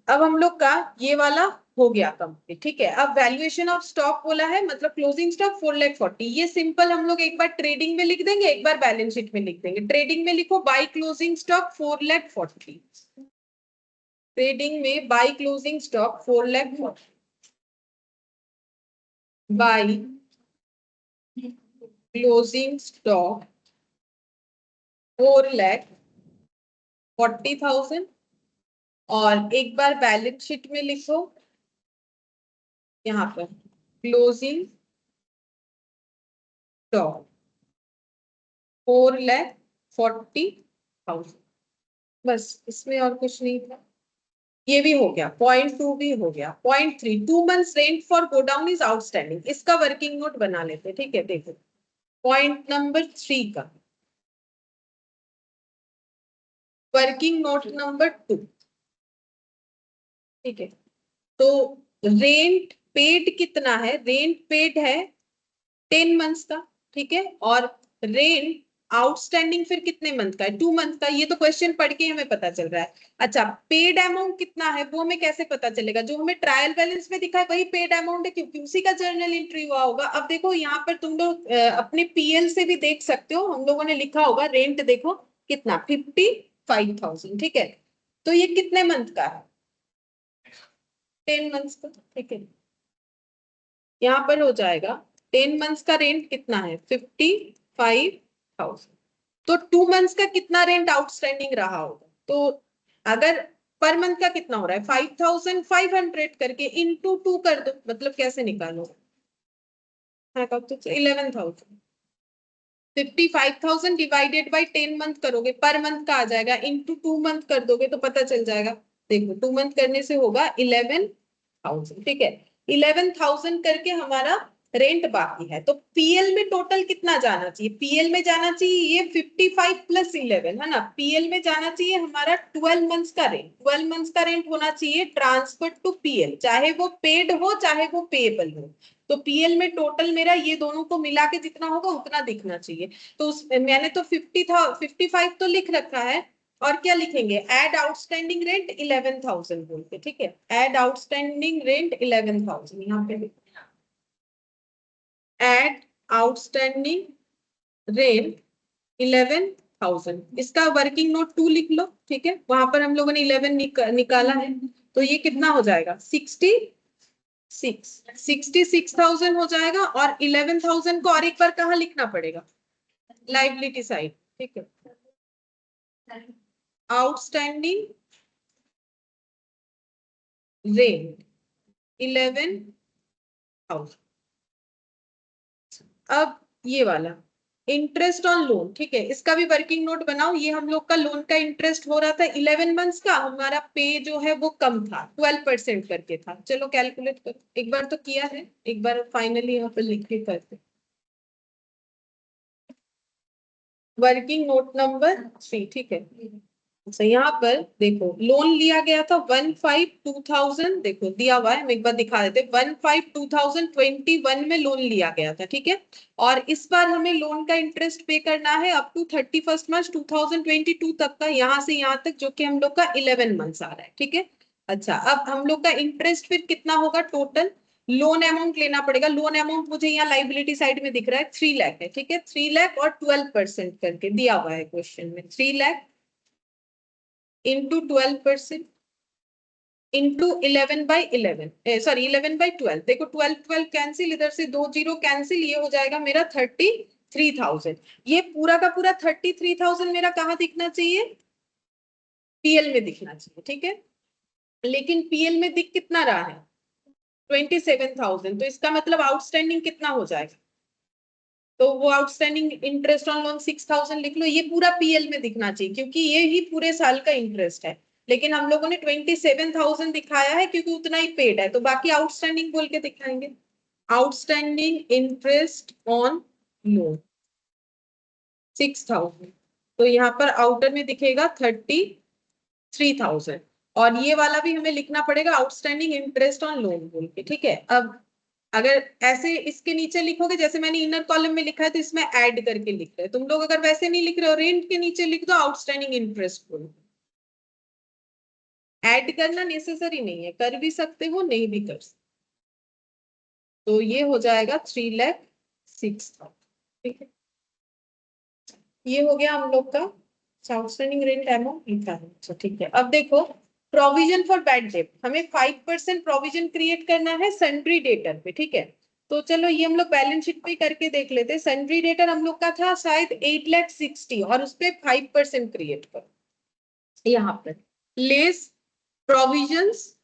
अब हम लोग का ये वाला हो गया कंप्लीट, ठीक है। अब वैल्यूएशन ऑफ स्टॉक बोला है, मतलब क्लोजिंग स्टॉक 4,40,000। ये सिंपल हम लोग एक बार ट्रेडिंग में लिख देंगे, एक बार बैलेंस शीट में लिख देंगे। ट्रेडिंग में लिखो बाय क्लोजिंग स्टॉक 4,40,000। ट्रेडिंग में by closing stock 4,40,000 by closing stock 4,40,000। और एक बार बैलेंस शीट में लिखो यहाँ पर क्लोजिंग स्टॉक 4,40,000। बस इसमें और कुछ नहीं था। ये भी हो गया, पॉइंट 2 भी हो गया। Point 3, 2 months rent for godown is outstanding. इसका वर्किंग नोट बना लेते, ठीक है। देखो पॉइंट नंबर 3 का वर्किंग नोट नंबर 2, ठीक है। तो रेंट पेड कितना है? रेंट पेड है 10 months का, ठीक है। और रेंट आउटस्टैंडिंग फिर कितने मंथ का है? 2 month का। ये तो क्वेश्चन पढ़ के हमें पता चल रहा है। अच्छा, पेड अमाउंट कितना है वो हमें कैसे पता चलेगा? जो हमें ट्रायल बैलेंस में दिखा है वही पेड अमाउंट है, क्योंकि उसी का जर्नल एंट्री हुआ होगा। अब देखो यहाँ पर तुम लोग अपने पीएल से भी देख सकते हो, हम लोगों ने लिखा होगा रेंट, देखो कितना 55,000, ठीक है। तो ये कितने मंथ का है? 10 months का, ठीक है। यहाँ पर हो जाएगा 10 months का रेंट कितना है? 55,000। तो 2 months का कितना रेंट आउटस्टैंडिंग रहा होगा? तो अगर पर मंथ का कितना हो रहा है? 5,500 करके इंटू 2 कर दो, मतलब कैसे निकालो? हाँ, तो 11,000। 55,000 डिवाइडेड बाई 10 मंथ करोगे, पर मंथ का आ जाएगा। इंटू 2 मंथ कर दोगे तो पता चल जाएगा। देखो 2 मंथ करने से होगा 11,000, ठीक है। 11,000 करके हमारा रेंट बाकी है। तो पीएल में टोटल कितना जाना चाहिए? पीएल में जाना चाहिए ये 55 प्लस 11, है ना। पीएल में जाना चाहिए हमारा 12 मंथ्स का रेंट। 12 मंथ्स का रेंट होना चाहिए ट्रांसफर टू पीएल, चाहे वो पेड हो चाहे वो पेएबल हो। तो पीएल में टोटल मेरा ये दोनों को मिला के जितना होगा उतना दिखना चाहिए। तो मैंने तो 55 तो लिख रखा है। और क्या लिखेंगे? एड आउटस्टैंडिंग रेंट 11,000 बोल के, ठीक है। एड आउटस्टैंडिंग रेंट 11,000 यहाँ पे एड आउटस्टैंडिंग रेंट 11,000। इसका वर्किंग नोट 2 लिख लो, ठीक है। वहां पर हम लोगों ने 11 निकाला है। तो ये कितना हो जाएगा? 66,000 हो जाएगा। और 11,000 को और एक बार कहाँ लिखना पड़ेगा? लाइबिलिटी साइड, ठीक है। Outstanding rent 11,000। अब ये वाला इंटरेस्ट ऑन लोन, ठीक है। इसका भी वर्किंग नोट बनाओ। ये हम लोग का लोन का इंटरेस्ट हो रहा था 11 मंथ्स का। हमारा पे जो है वो कम था, 12% करके था। चलो कैलकुलेट करो, एक बार तो किया है, एक बार फाइनली यहाँ पर लिख के करते। वर्किंग नोट नंबर 3, ठीक है। अच्छा, यहाँ पर देखो लोन लिया गया था 15,2000, देखो दिया हुआ है, हम एक बार दिखा देते। 15,2021 में लोन लिया गया था, ठीक है। और इस बार हमें लोन का इंटरेस्ट पे करना है अप टू 31 मार्च 2022 तक का, यहाँ से यहाँ तक, जो कि हम लोग का 11 मंथ्स आ रहा है, ठीक है। अच्छा, अब हम लोग का इंटरेस्ट फिर कितना होगा? टोटल लोन अमाउंट लेना पड़ेगा। लोन अमाउंट मुझे यहाँ लाइबिलिटी साइड में दिख रहा है 3 लाख है, ठीक है। 3 लाख और 12% करके दिया हुआ है क्वेश्चन में। 3 लाख इंटू 12% इंटू 11/11, सॉरी 11/12। देखो 12 कैंसिल, इधर से 2 जीरो कैंसिल, ये हो जाएगा मेरा 33,000। ये पूरा का पूरा 33,000 मेरा कहाँ दिखना चाहिए? पीएल में दिखना चाहिए, ठीक है। लेकिन पीएल में दिख कितना रहा है? 27,000। तो इसका मतलब आउटस्टैंडिंग कितना हो जाएगा? तो वो आउटस्टैंडिंग इंटरेस्ट ऑन लोन 6,000 लिख लो। ये पूरा पीएल में दिखना चाहिए क्योंकि ये ही पूरे साल का इंटरेस्ट है। लेकिन हम लोगों ने 27,000 दिखाया है क्योंकि उतना ही पेड है, तो बाकी आउटस्टैंडिंग बोल के दिखाएंगे। आउटस्टैंडिंग इंटरेस्ट ऑन लोन 6000, तो यहाँ पर आउटर में दिखेगा 33,000, और ये वाला भी हमें लिखना पड़ेगा आउटस्टैंडिंग इंटरेस्ट ऑन लोन बोल के, ठीक है। अब अगर ऐसे इसके नीचे लिखोगे जैसे मैंने इनर कॉलम में लिखा है तो इसमें ऐड करके लिख रहे हैं, तुम लोग अगर वैसे नहीं लिख रहे हो रेंट के नीचे लिख दो आउटस्टैंडिंग इंटरेस्ट बोल। ऐड करना नेसेसरी नहीं है, कर भी सकते हो नहीं भी कर सकते। तो ये हो जाएगा 3,06,000, ठीक है। ये हो गया हम लोग का आउटस्टैंडिंग रेंट अमाउंट लिखा है। अच्छा ठीक है, अब देखो प्रोविजन फॉर बैड डेट, हमें 5% प्रोविजन क्रिएट करना है सन्ड्री डेटर पे, ठीक है। तो चलो ये हम लोग बैलेंस शीट पे करके देख लेते हैं। सन्ड्री डेटर हम लोग का था शायद 8,60,000 और उस पर 5% क्रिएट करो यहाँ पर, less provisions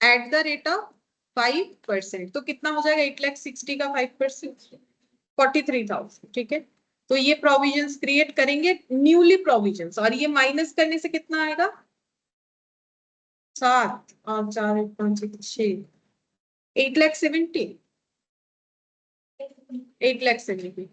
at the rate of 5%, तो कितना हो जाएगा 8,60,000 का 5%, 43,000, ठीक है। तो ये प्रोविजंस क्रिएट करेंगे न्यूली प्रोविजंस, और ये माइनस करने से कितना आएगा 7 और 4 5 6 8,70,000, 8,70,000।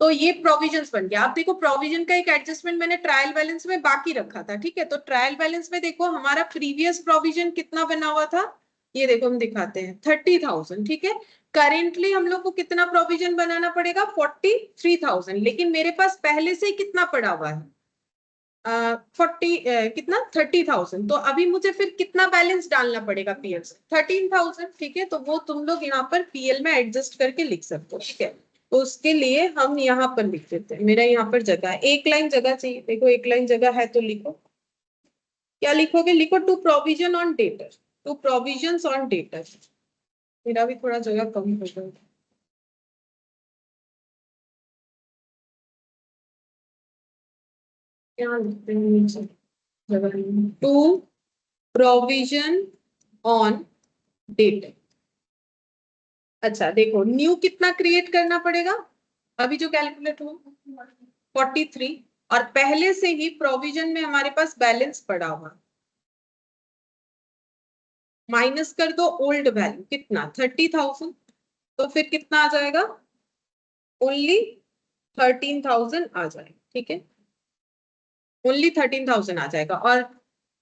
तो ये प्रोविजंस बन गया। आप देखो प्रोविजन का एक एडजस्टमेंट मैंने ट्रायल बैलेंस में बाकी रखा था, ठीक है। तो ट्रायल बैलेंस में देखो हमारा प्रीवियस प्रोविजन कितना बना हुआ था, ये देखो हम दिखाते हैं 30,000, ठीक है। करेंटली हम लोग को कितना प्रोविजन बनाना पड़ेगा 43,000, लेकिन मेरे पास पहले से ही कितना पड़ा हुआ है कितना 30,000, तो अभी मुझे फिर कितना बैलेंस डालना पड़ेगा पीएल से 13,000, ठीक है। तो वो तुम लोग यहाँ पर पीएल में एडजस्ट करके लिख सकते हो, ठीक है। तो उसके लिए हम यहाँ पर लिख देते हैं, मेरा यहाँ पर जगह है, एक लाइन जगह चाहिए, देखो एक लाइन जगह है तो लिखो, क्या लिखोगे, लिखो to provision on debtor, to provision on debtor. मेरा भी थोड़ा जगह कम हो गया, क्या लिखते हैं नीचे जगह, टू प्रोविजन ऑन डेटर। अच्छा देखो न्यू कितना क्रिएट करना पड़ेगा, अभी जो कैलकुलेट हो 43, और पहले से ही प्रोविजन में हमारे पास बैलेंस पड़ा हुआ, माइनस कर दो ओल्ड वैल्यू कितना 30,000, तो फिर कितना आ जाएगा ओनली 13,000 आ जाएगा, ठीक है। ओनली 13,000 आ जाएगा। और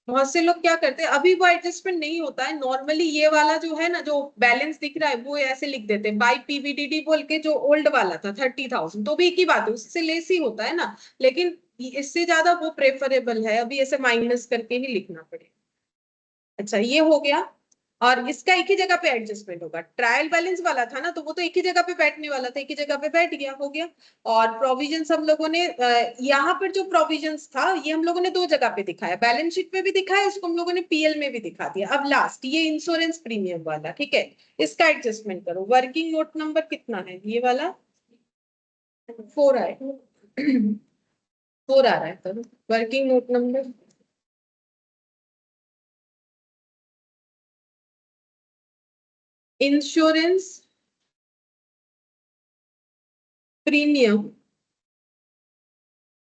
बहुत से लोग क्या करते हैं अभी वो एडजस्टमेंट नहीं होता है, नॉर्मली ये वाला जो है ना जो बैलेंस दिख रहा है वो ऐसे लिख देते हैं बाई पीवीडीडी बोल के, जो ओल्ड वाला था 30,000, तो भी एक ही बात है उससे लेस ही होता है ना, लेकिन इससे ज्यादा वो प्रेफरेबल है अभी ऐसे माइनस करके ही लिखना पड़ेगा। अच्छा ये हो गया, और इसका एक ही जगह पे एडजस्टमेंट होगा, ट्रायल बैलेंस वाला था ना तो वो तो एक ही जगह पे बैठने वाला था, एक ही जगह पे बैठ गया, हो गया। और प्रोविजंस हम लोगों ने यहाँ पर जो प्रोविजंस था ये हम लोगों ने दो जगह पे दिखाया, बैलेंस शीट में भी दिखाया, इसको हम लोगों ने पीएल में भी दिखा दिया। अब लास्ट ये इंश्योरेंस प्रीमियम वाला, ठीक है, इसका एडजस्टमेंट करो। वर्किंग नोट नंबर कितना है, ये वाला 4 आए 4 आ रहा है, तो working note number insurance premium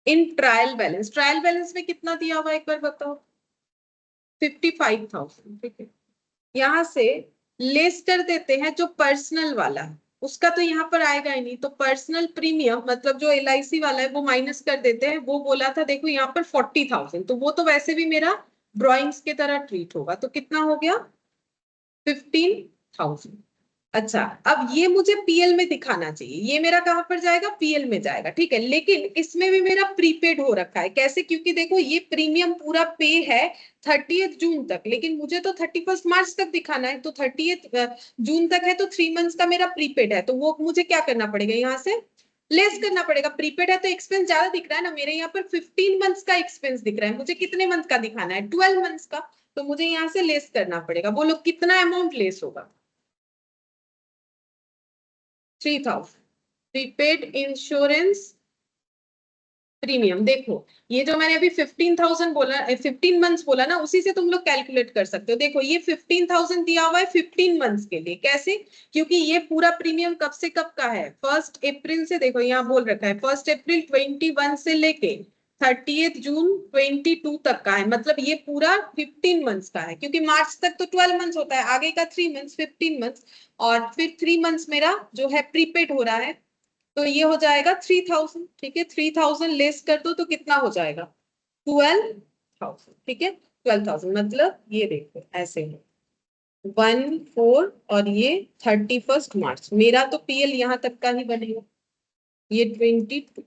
in trial balance, trial balance में कितना दिया हुआ एक बार बताओ 55,000, ठीक है। यहाँ से लेस कर देते हैं जो पर्सनल वाला है उसका, तो यहाँ पर आएगा ही नहीं, तो पर्सनल प्रीमियम मतलब जो एलआईसी वाला है वो माइनस कर देते हैं। वो बोला था देखो यहाँ पर 40,000, तो वो तो वैसे भी मेरा ड्रॉइंग्स की तरह ट्रीट होगा, तो कितना हो गया 15,000। अच्छा अब ये मुझे पीएल में दिखाना चाहिए, ये मेरा कहां पर जाएगा पीएल में जाएगा, ठीक है। लेकिन इसमें भी मेरा प्रीपेड हो रखा है, कैसे, क्योंकि देखो ये प्रीमियम पूरा पे है 30 जून तक, लेकिन मुझे तो 31 मार्च तक दिखाना है, तो 30 जून तक है तो 3 मंथ्स का मेरा प्रीपेड है, तो वो मुझे क्या करना पड़ेगा यहाँ से लेस करना पड़ेगा। प्रीपेड है तो एक्सपेंस ज्यादा दिख रहा है ना, मेरे यहाँ पर 15 मंथ्स का एक्सपेंस दिख रहा है, मुझे कितने मंथ का दिखाना है 12 मंथ्स का, तो मुझे यहाँ से लेस करना पड़ेगा। बोलो कितना अमाउंट लेस होगा 3,000 प्रीपेड इंश्योरेंस प्रीमियम। देखो ये जो मैंने अभी 15,000 बोला 15 मंथ्स बोला ना, उसी से तुम लोग कैलकुलेट कर सकते हो। देखो ये 15,000 दिया हुआ है 15 मंथ्स के लिए, कैसे, क्योंकि ये पूरा प्रीमियम कब से कब का है 1 अप्रैल से, देखो यहाँ बोल रखा है 1 अप्रैल 21 से लेके 30 जून 22 तक का है, मतलब ये पूरा 15 मंथ्स का है, क्योंकि मार्च तक तो 12 मंथ्स होता है, आगे का 3 मंथ्स 15 मंथ्स, और फिर 3 मंथ्स मेरा जो है प्रीपेड हो रहा है तो ये हो जाएगा 3000, ठीक है। 3000 लेस कर दो तो कितना हो जाएगा 12,000, ठीक है। 12,000 मतलब ये देखो ऐसे है 14 और ये 31 मार्च। मेरा तो पीएल यहाँ तक का ही बनेगा, ये 22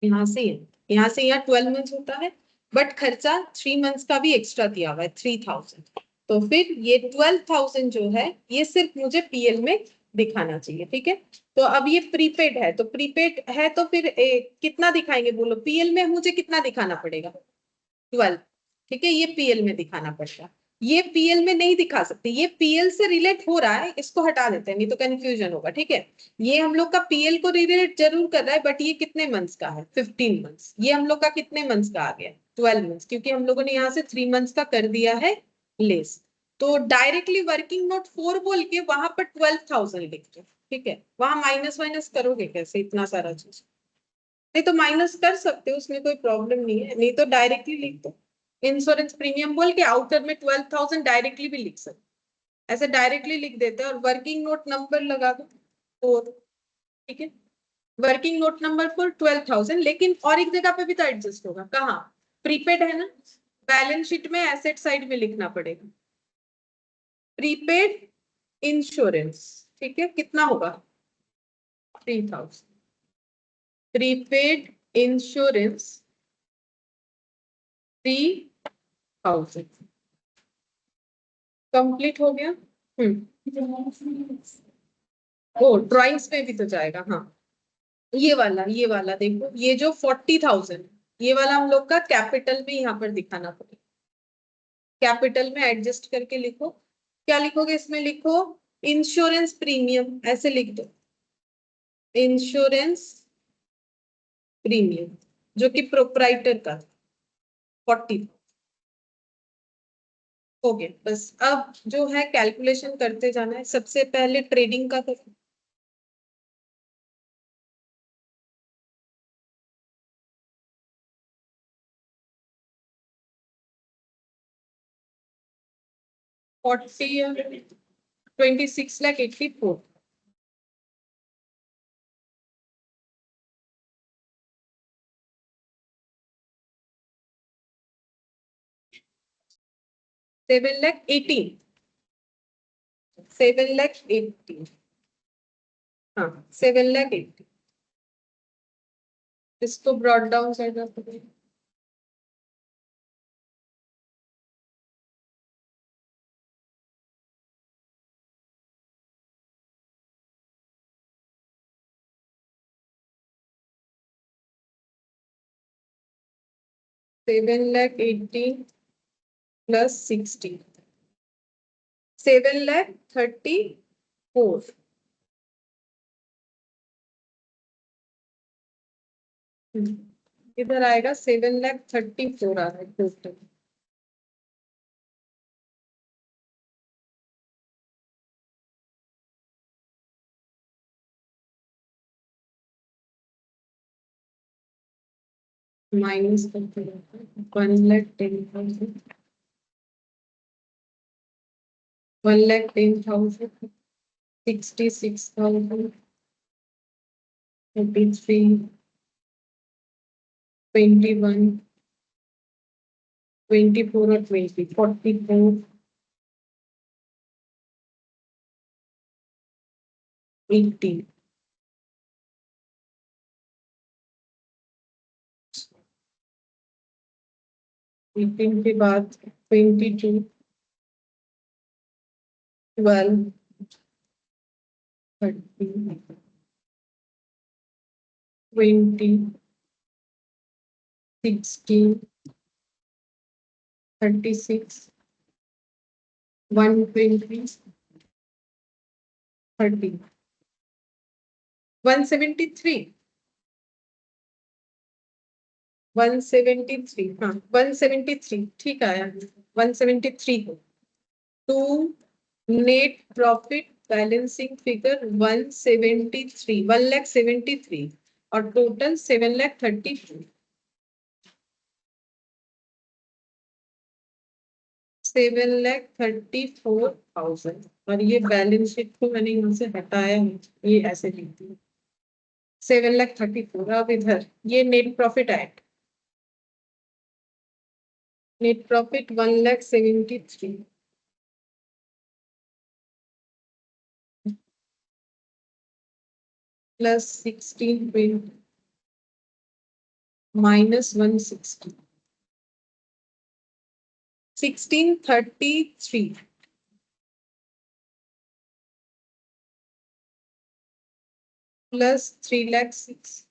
यहाँ से है, यहाँ से यहाँ 12 मंथ्स होता है, बट खर्चा 3 मंथ्स का भी एक्स्ट्रा दिया हुआ है 3000। तो फिर ये 12,000 जो है ये सिर्फ मुझे पीएल में दिखाना चाहिए, ठीक है। तो अब ये प्रीपेड है, तो प्रीपेड है तो फिर कितना दिखाएंगे बोलो, पीएल में मुझे कितना दिखाना पड़ेगा 12, ठीक है। ये पीएल में दिखाना पड़ेगा, ये पीएल में नहीं दिखा सकते, ये पीएल से रिलेट हो रहा है, इसको हटा देते हैं नहीं तो कंफ्यूजन होगा, ठीक है। ये हम लोग का पीएल को रिलेट जरूर कर रहा है, बट ये कितने मंथ्स का है 15 मंथ्स, ये हम लोग का कितने मंथ्स का आ गया 12 मंथ्स, क्योंकि हम लोगों ने यहाँ से 3 मंथ्स का कर दिया है लेस। तो डायरेक्टली वर्किंग नोट 4 बोल के वहां पर 12,000 लिख दो, ठीक है। वहां माइनस माइनस करोगे कैसे इतना सारा चीज, नहीं तो माइनस कर सकते हो, उसमें कोई प्रॉब्लम नहीं है, नहीं तो डायरेक्टली लिख दो इंश्योरेंस प्रीमियम बोल के, आउटर में 12,000 डायरेक्टली भी लिख सकते, ऐसे डायरेक्टली लिख देते हैं और वर्किंग नोट नंबर लगा दो 4, ठीक है। वर्किंग नोट नंबर फॉर 12,000, लेकिन और एक जगह पे भी तो एडजस्ट होगा, कहाँ, प्रीपेड है ना, बैलेंस शीट में एसेट साइड में लिखना पड़ेगा प्रीपेड इंश्योरेंस, ठीक है। कितना होगा 3,000 प्रीपेड इंश्योरेंस 3,000 कंप्लीट हो गया। ओ ड्राइंग्स में भी तो जाएगा, हाँ। ये वाला देखो, ये जो 40,000 ये वाला हम लोग का कैपिटल में यहाँ पर दिखाना पड़ेगा, कैपिटल में एडजस्ट करके लिखो। क्या लिखोगे इसमें, लिखो इंश्योरेंस प्रीमियम, ऐसे लिख दो इंश्योरेंस प्रीमियम जो कि प्रोप्राइटर का 40 हो गया। बस अब जो है कैलकुलेशन करते जाना है, सबसे पहले ट्रेडिंग का करो। फोर्टी 26,84,000 7,18,000 7,18,000 हाँ 7,18,000 इसको ब्रॉड डाउन करना पड़ेगा। सेवन लैख 18 प्लस 60 7,34,000 इधर आएगा 7,34,000 आ रहा है टोटल। माइनस करते 1,10,000 1,10,000 66,000 33 21 24 और 20 44 80 18 के बाद 22 12 30 20 16 36 120 30 173 173 हाँ 173 ठीक आया 173 हो। To net profit balancing figure 173 1,73,000 और टोटल 7,34,000 7,34,000 और ये बैलेंस शीट को मैंने यहाँ से हटाया है, ये ऐसे लिख दिया 7,34,00,000। अब इधर ये नेट प्रॉफिट आया, net profit 1,73,00,000 plus 16 minus 160, 1633 plus 3,06,000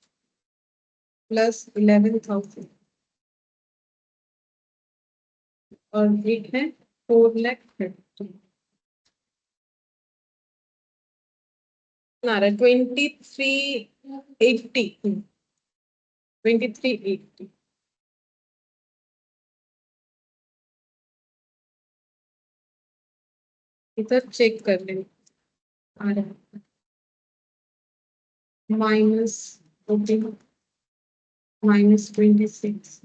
plus 11,000 और एक है 4,30,000 ना रहा 2380, 2380 इधर चेक कर लें आ रहा है माइनस 14 माइनस 26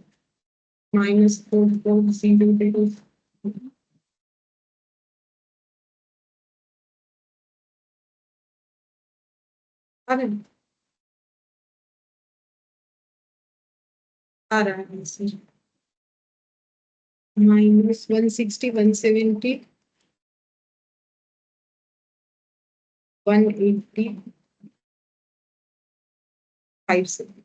माइनस 4,4,0,0 आ रहा है सर माइनस 160 170 180 570।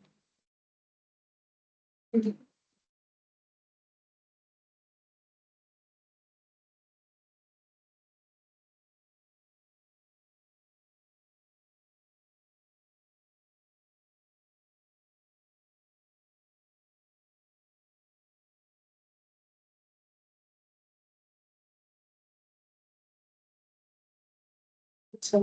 अच्छा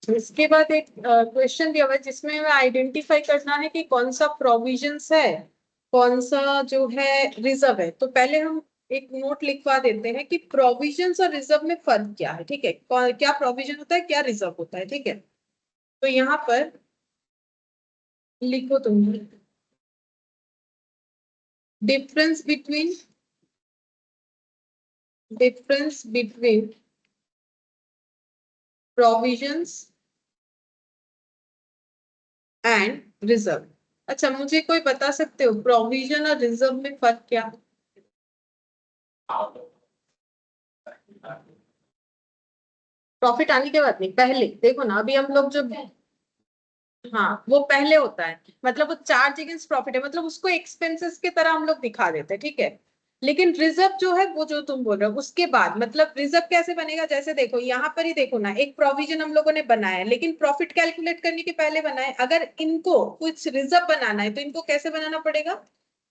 तो इसके बाद एक क्वेश्चन दिया हुआ है जिसमें हमें आइडेंटिफाई करना है कि कौन सा प्रोविजंस है, कौन सा जो है रिजर्व है। तो पहले हम एक नोट लिखवा देते हैं कि प्रोविजंस और रिजर्व में फर्क क्या है, ठीक है, क्या प्रोविजन होता है क्या रिजर्व होता है, ठीक है। तो यहाँ पर लिखो तुम difference between provisions and reserve. अच्छा मुझे कोई बता सकते हो प्रोविजन और रिजर्व में फर्क क्या? प्रॉफिट आने के बाद नहीं, पहले देखो ना, अभी हम लोग जो हाँ वो पहले होता है, मतलब वो चार्ज अगेंस्ट प्रॉफिट है, मतलब उसको एक्सपेंसेस की तरह हम लोग दिखा देते हैं, ठीक है। लेकिन रिजर्व जो है वो जो तुम बोल रहे हो उसके बाद, मतलब रिजर्व कैसे बनेगा, जैसे देखो यहाँ पर ही देखो ना, एक प्रोविजन हम लोगों ने बनाया है लेकिन प्रॉफिट कैलकुलेट करने के पहले बनाए, अगर इनको कुछ रिजर्व बनाना है तो इनको कैसे बनाना पड़ेगा,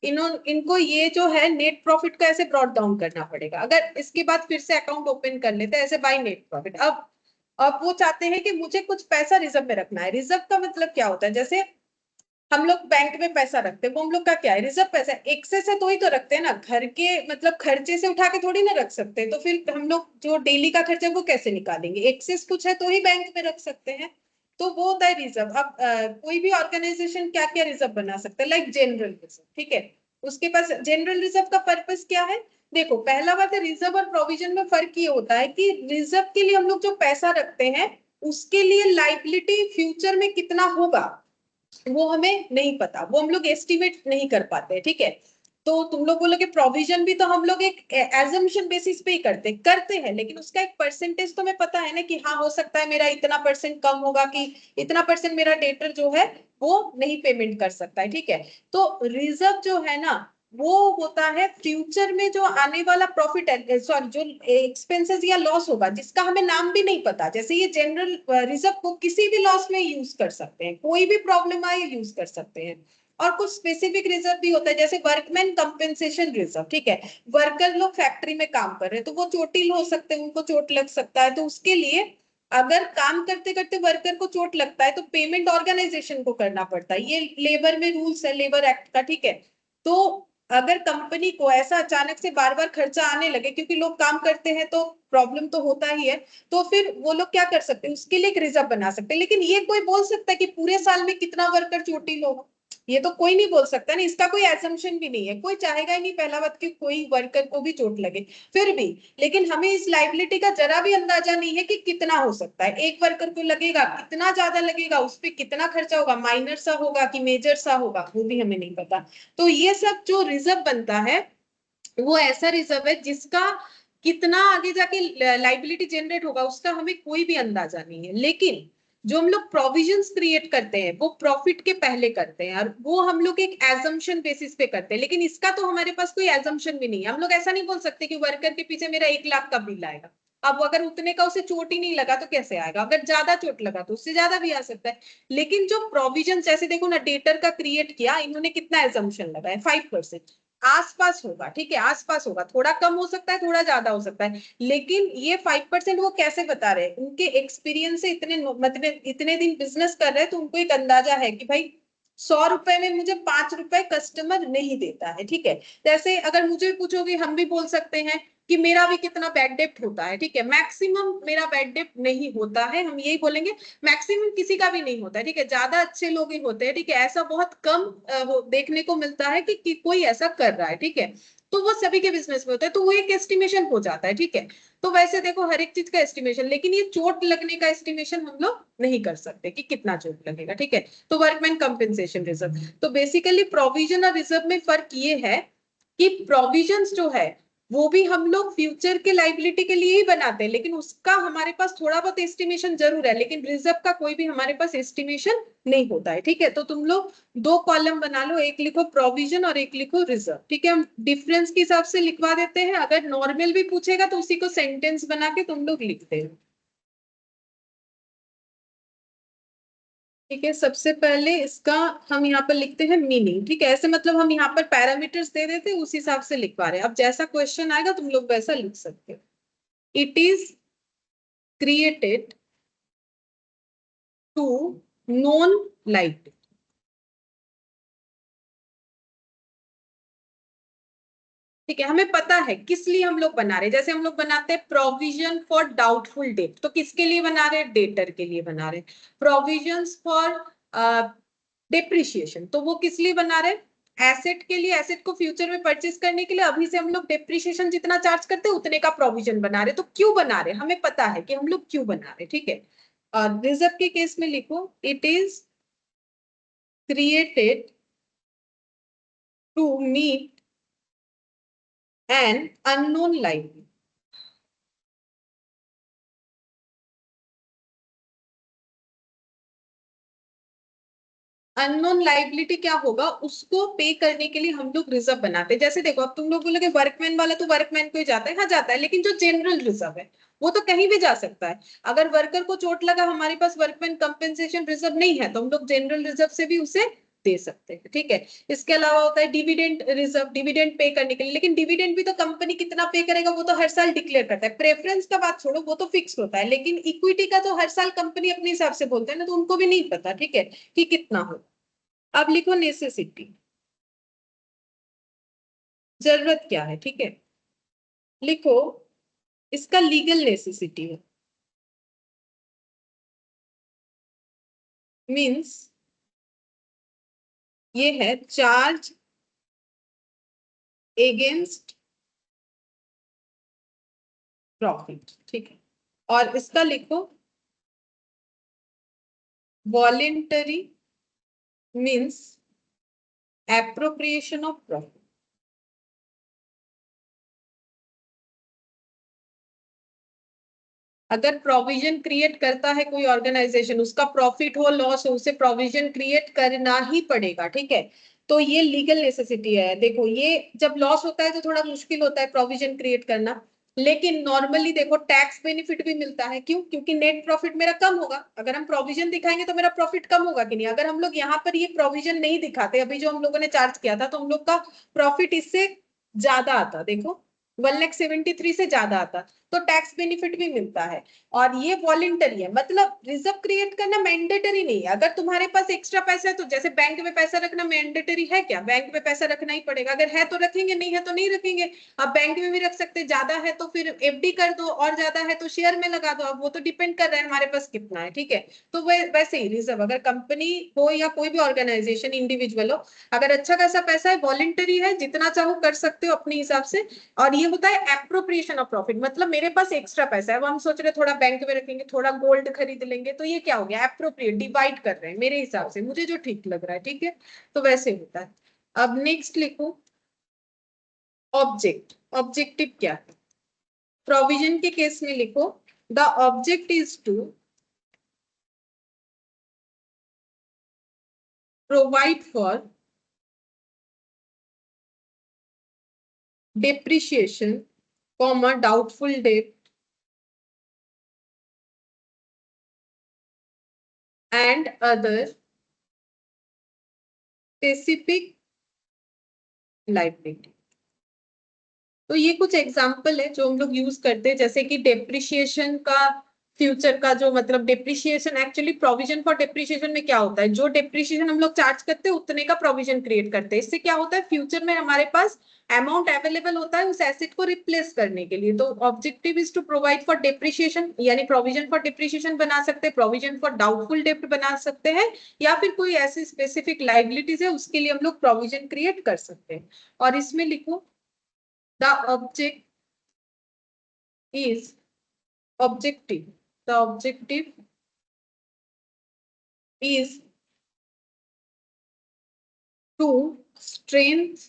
इनको ये जो है नेट प्रॉफिट को ऐसे ब्रॉट डाउन करना पड़ेगा। अगर इसके बाद फिर से अकाउंट ओपन कर लेते हैं ऐसे बाय नेट प्रॉफिट। अब वो चाहते हैं कि मुझे कुछ पैसा रिजर्व में रखना है। रिजर्व का मतलब क्या होता है, जैसे हम लोग बैंक में पैसा रखते हैं, वो हम लोग का क्या है, रिजर्व पैसा है। एक्सेस है तो ही तो रखते हैं ना, घर के मतलब खर्चे से उठा के थोड़ी ना रख सकते हैं, तो फिर हम लोग जो डेली का खर्चा है वो कैसे निकालेंगे, एक्सेस कुछ है तो ही बैंक में रख सकते हैं। तो वो होता है रिजर्व। अब कोई भी ऑर्गेनाइजेशन क्या क्या रिजर्व बना सकता है, लाइक जनरल रिजर्व, ठीक है। उसके पास जनरल रिजर्व का पर्पस क्या है, देखो पहला बात है रिजर्व और प्रोविजन में फर्क ये होता है कि रिजर्व के लिए हम लोग जो पैसा रखते हैं उसके लिए लाइबिलिटी फ्यूचर में कितना होगा वो हमें नहीं पता, वो हम लोग एस्टिमेट नहीं कर पाते, ठीक है। तो तुम लोग बोलोगे प्रोविजन भी तो हम लोग एक एजम्पशन बेसिस पे ही करते हैं, लेकिन उसका एक परसेंटेज तो हमें पता है ना कि हाँ हो सकता है मेरा इतना परसेंट कम होगा, कि इतना परसेंट मेरा डेटर जो है वो नहीं पेमेंट कर सकता है, ठीक है। तो रिजर्व जो है ना वो होता है फ्यूचर में जो आने वाला प्रॉफिट है, सॉरी जो एक्सपेंसेस या लॉस होगा जिसका हमें नाम भी नहीं पता, जैसे ये जनरल रिजर्व को किसी भी लॉस में यूज कर सकते हैं, कोई भी प्रॉब्लम आए यूज कर सकते हैं। और कुछ स्पेसिफिक रिजर्व भी होता है जैसे वर्कमैन कंपेंसेशन रिजर्व, ठीक है। वर्कर लोग फैक्ट्री में काम कर रहे हैं तो वो चोटिल हो सकते हैं, उनको चोट लग सकता है, तो उसके लिए अगर काम करते करते वर्कर को चोट लगता है तो पेमेंट ऑर्गेनाइजेशन को करना पड़ता है, ये लेबर में रूल्स है लेबर एक्ट का, ठीक है। तो अगर कंपनी को ऐसा अचानक से बार बार खर्चा आने लगे क्योंकि लोग काम करते हैं तो प्रॉब्लम तो होता ही है, तो फिर वो लोग क्या कर सकते हैं उसके लिए एक रिजर्व बना सकते हैं। लेकिन ये कोई बोल सकता है कि पूरे साल में कितना वर्कर चोटिल होगा, ये तो कोई नहीं बोल सकता ना, इसका कोई एजम्पशन भी नहीं है, कोई चाहेगा ही नहीं पहला बात कि कोई वर्कर को भी चोट लगे फिर भी। लेकिन हमें इस लाइबिलिटी का जरा भी अंदाजा नहीं है कि कितना हो सकता है, एक वर्कर को लगेगा, कितना ज्यादा लगेगा, उस पर कितना खर्चा होगा, माइनर सा होगा कि मेजर सा होगा, वो भी हमें नहीं पता। तो ये सब जो रिजर्व बनता है वो ऐसा रिजर्व है जिसका कितना आगे जाके लाइबिलिटी जनरेट होगा उसका हमें कोई भी अंदाजा नहीं है। लेकिन जो हम लोग प्रोविजंस क्रिएट करते हैं वो प्रॉफिट के पहले करते हैं, और वो हम लोग एक एजम्पशन बेसिस पे करते हैं। लेकिन इसका तो हमारे पास कोई एजम्पशन भी नहीं है, हम लोग ऐसा नहीं बोल सकते कि वर्कर के पीछे मेरा 1 लाख का बिल आएगा। अब अगर उतने का उसे चोट ही नहीं लगा तो कैसे आएगा, अगर ज्यादा चोट लगा तो उससे ज्यादा भी आ सकता है। लेकिन जो प्रोविजन जैसे देखो ना, डेटर का क्रिएट किया इन्होंने, कितना एजम्पशन लगाया 5%, आसपास होगा, ठीक है, आसपास होगा, थोड़ा कम हो सकता है, थोड़ा ज्यादा हो सकता है। लेकिन ये 5% वो कैसे बता रहे हैं, उनके एक्सपीरियंस से, इतने मतलब इतने दिन बिजनेस कर रहे हैं तो उनको एक अंदाजा है कि भाई 100 रुपए में मुझे 5 रुपए कस्टमर नहीं देता है, ठीक है। जैसे अगर मुझे पूछोगे, हम भी बोल सकते हैं कि मेरा भी कितना बैड डेप्ट होता है, ठीक है, मैक्सिमम मेरा बैड डेप्ट नहीं होता है, हम यही बोलेंगे। मैक्सिमम किसी का भी नहीं होता है, ठीक है, ज्यादा अच्छे लोग ही होते हैं, ठीक है, ऐसा बहुत कम देखने को मिलता है कि कोई ऐसा कर रहा है, ठीक है। तो वो सभी के बिजनेस में होता है, तो वो एक एस्टिमेशन हो जाता है, ठीक है। तो वैसे देखो हर एक चीज का एस्टिमेशन, लेकिन ये चोट लगने का एस्टिमेशन हम लोग नहीं कर सकते कि कितना चोट लगेगा, ठीक है। तो वर्कमैन कंपेंसेशन रिजर्व, तो बेसिकली प्रोविजन और रिजर्व में फर्क ये है कि प्रोविजंस जो है वो भी हम लोग फ्यूचर के लाइबिलिटी के लिए ही बनाते हैं, लेकिन उसका हमारे पास थोड़ा बहुत एस्टिमेशन जरूर है, लेकिन रिजर्व का कोई भी हमारे पास एस्टिमेशन नहीं होता है, ठीक है। तो तुम लोग 2 कॉलम बना लो, एक लिखो प्रोविजन और एक लिखो रिजर्व, ठीक है। हम डिफरेंस के हिसाब से लिखवा देते हैं, अगर नॉर्मल भी पूछेगा तो उसी को सेंटेंस बना के तुम लोग लिखते हो, ठीक है। सबसे पहले इसका हम यहाँ पर लिखते हैं मीनिंग, ठीक है, ऐसे मतलब हम यहाँ पर पैरामीटर्स दे देते हैं, उस हिसाब से लिखवा रहे हैं। अब जैसा क्वेश्चन आएगा तुम लोग वैसा लिख सकते हो। It is created to non light, ठीक है, हमें पता है किस लिए हम लोग बना रहे हैं। जैसे हम लोग बनाते हैं प्रोविजन फॉर डाउटफुल डेट, तो किसके लिए बना रहे हैं, डेटर के लिए बना रहे हैं। प्रोविजंस फॉर डिप्रिशिएशन, तो वो किस लिए बना रहे हैं, एसेट के लिए, एसेट को फ्यूचर में परचेज करने के लिए। अभी से हम लोग डिप्रिशिएशन जितना चार्ज करते हैं उतने का प्रोविजन बना रहे हैं। तो क्यों बना रहे हैं, हमें पता है कि हम लोग क्यों बना रहे हैं, ठीक है। और रिजर्व के केस में लिखो, it is created to meet an unknown liability, unknown liability क्या होगा, उसको पे करने के लिए हम लोग रिजर्व बनाते हैं। जैसे देखो अब तुम लोग बोलोगे वर्कमैन वाला तो वर्कमैन को ही जाता है, हाँ जाता है, लेकिन जो जनरल रिजर्व है वो तो कहीं भी जा सकता है। अगर वर्कर को चोट लगा, हमारे पास वर्कमैन कंपेंसेशन रिजर्व नहीं है, तो हम लोग जनरल रिजर्व से भी उसे दे सकते हैं, ठीक है। इसके अलावा होता है डिविडेंड रिजर्व, डिविडेंड पे करने के लिए, लेकिन डिविडेंड भी तो कंपनी कितना पे करेगा वो तो हर साल डिक्लेयर करता है। प्रेफरेंस का बात छोड़ो, वो तो फिक्स होता है, लेकिन इक्विटी का तो हर साल कंपनी अपने हिसाब से बोलते हैं ना, तो उनको भी नहीं पता, ठीक है, कि कितना हो। अब लिखो नेसेसिटी, जरूरत क्या है, ठीक है। लिखो इसका लीगल नेसेसिटी है, मींस ये है चार्ज एगेंस्ट प्रॉफिट, ठीक है। और इसका लिखो voluntary, means appropriation of profit. अगर प्रोविजन क्रिएट करता है कोई ऑर्गेनाइजेशन, उसका प्रॉफिट हो लॉस हो, उसे प्रोविजन क्रिएट करना ही पड़ेगा, ठीक है। तो ये लीगल नेसेसिटी है। देखो ये जब लॉस होता है तो थोड़ा मुश्किल होता है प्रोविजन क्रिएट करना, लेकिन नॉर्मली देखो टैक्स बेनिफिट भी मिलता है। क्यों, क्योंकि नेट प्रॉफिट मेरा कम होगा, अगर हम प्रोविजन दिखाएंगे तो मेरा प्रॉफिट कम होगा कि नहीं। अगर हम लोग यहाँ पर ये प्रोविजन नहीं दिखाते, अभी जो हम लोगों ने चार्ज किया था, तो हम लोग का प्रॉफिट इससे ज्यादा आता, देखो 1,73,000 से ज्यादा आता। तो टैक्स बेनिफिट भी मिलता है। और ये वॉलेंटरी है, मतलब रिजर्व क्रिएट करना मैंडेटरी नहीं है। अगर तुम्हारे पास एक्स्ट्रा पैसा है तो जैसे बैंक में पैसा रखना मैंडेटरी है क्या? बैंक में पैसा रखना ही पड़ेगा, अगर है तो रखेंगे, नहीं है तो नहीं रखेंगे। अब बैंक में भी रख सकते, ज्यादा है तो फिर एफडी कर दो, और ज्यादा है तो शेयर में लगा दो। अब वो तो डिपेंड कर रहा है हमारे पास कितना है, ठीक है। तो वैसे ही रिजर्व, अगर कंपनी हो या कोई भी ऑर्गेनाइजेशन इंडिविजुअल हो, अगर अच्छा खासा पैसा है, वॉलेंटरी है, जितना चाहो कर सकते हो अपने हिसाब से। और ये होता है एप्रोप्रिएशन ऑफ प्रॉफिट, मतलब मेरे पास एक्स्ट्रा पैसा है, अब हम सोच रहे थोड़ा बैंक में रखेंगे, थोड़ा गोल्ड खरीद लेंगे, तो ये क्या हो गया? एप्रोप्रिएट, डिवाइड कर रहे हैं मेरे हिसाब से, मुझे जो ठीक लग रहा है, ठीक है। तो वैसे होता है। अब नेक्स्ट लिखो ऑब्जेक्ट। ऑब्जेक्टिव क्या है? प्रोविजन के केस में लिखो the object is to provide for depreciation, doubtful debt and other specific liability। तो ये कुछ एग्जांपल है जो हम लोग यूज करते हैं, जैसे कि डेप्रिसिएशन का, फ्यूचर का जो मतलब depreciation, actually provision for depreciation में क्या होता है, जो डेप्रिसिएशन हम लोग चार्ज करते हैं उतने का प्रोविजन क्रिएट करते हैं। इससे क्या होता है, फ्यूचर में हमारे पास अमाउंट अवेलेबल होता है उस एसेट को रिप्लेस करने के लिए। तो objective is to provide for depreciation, यानी प्रोविजन फॉर डेप्रिसिएशन बना सकते हैं, प्रोविजन फॉर डाउटफुल डेब्ट बना सकते हैं, या फिर कोई ऐसी स्पेसिफिक लाइबिलिटीज है उसके लिए हम लोग प्रोविजन क्रिएट कर सकते हैं। और इसमें लिखो the object is objective, the objective is to strengthen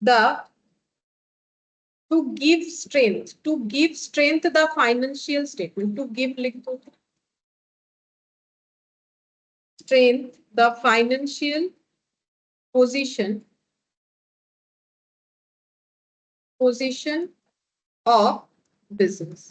the to give strength the financial statement, to give लिख दो, strength the financial position of business।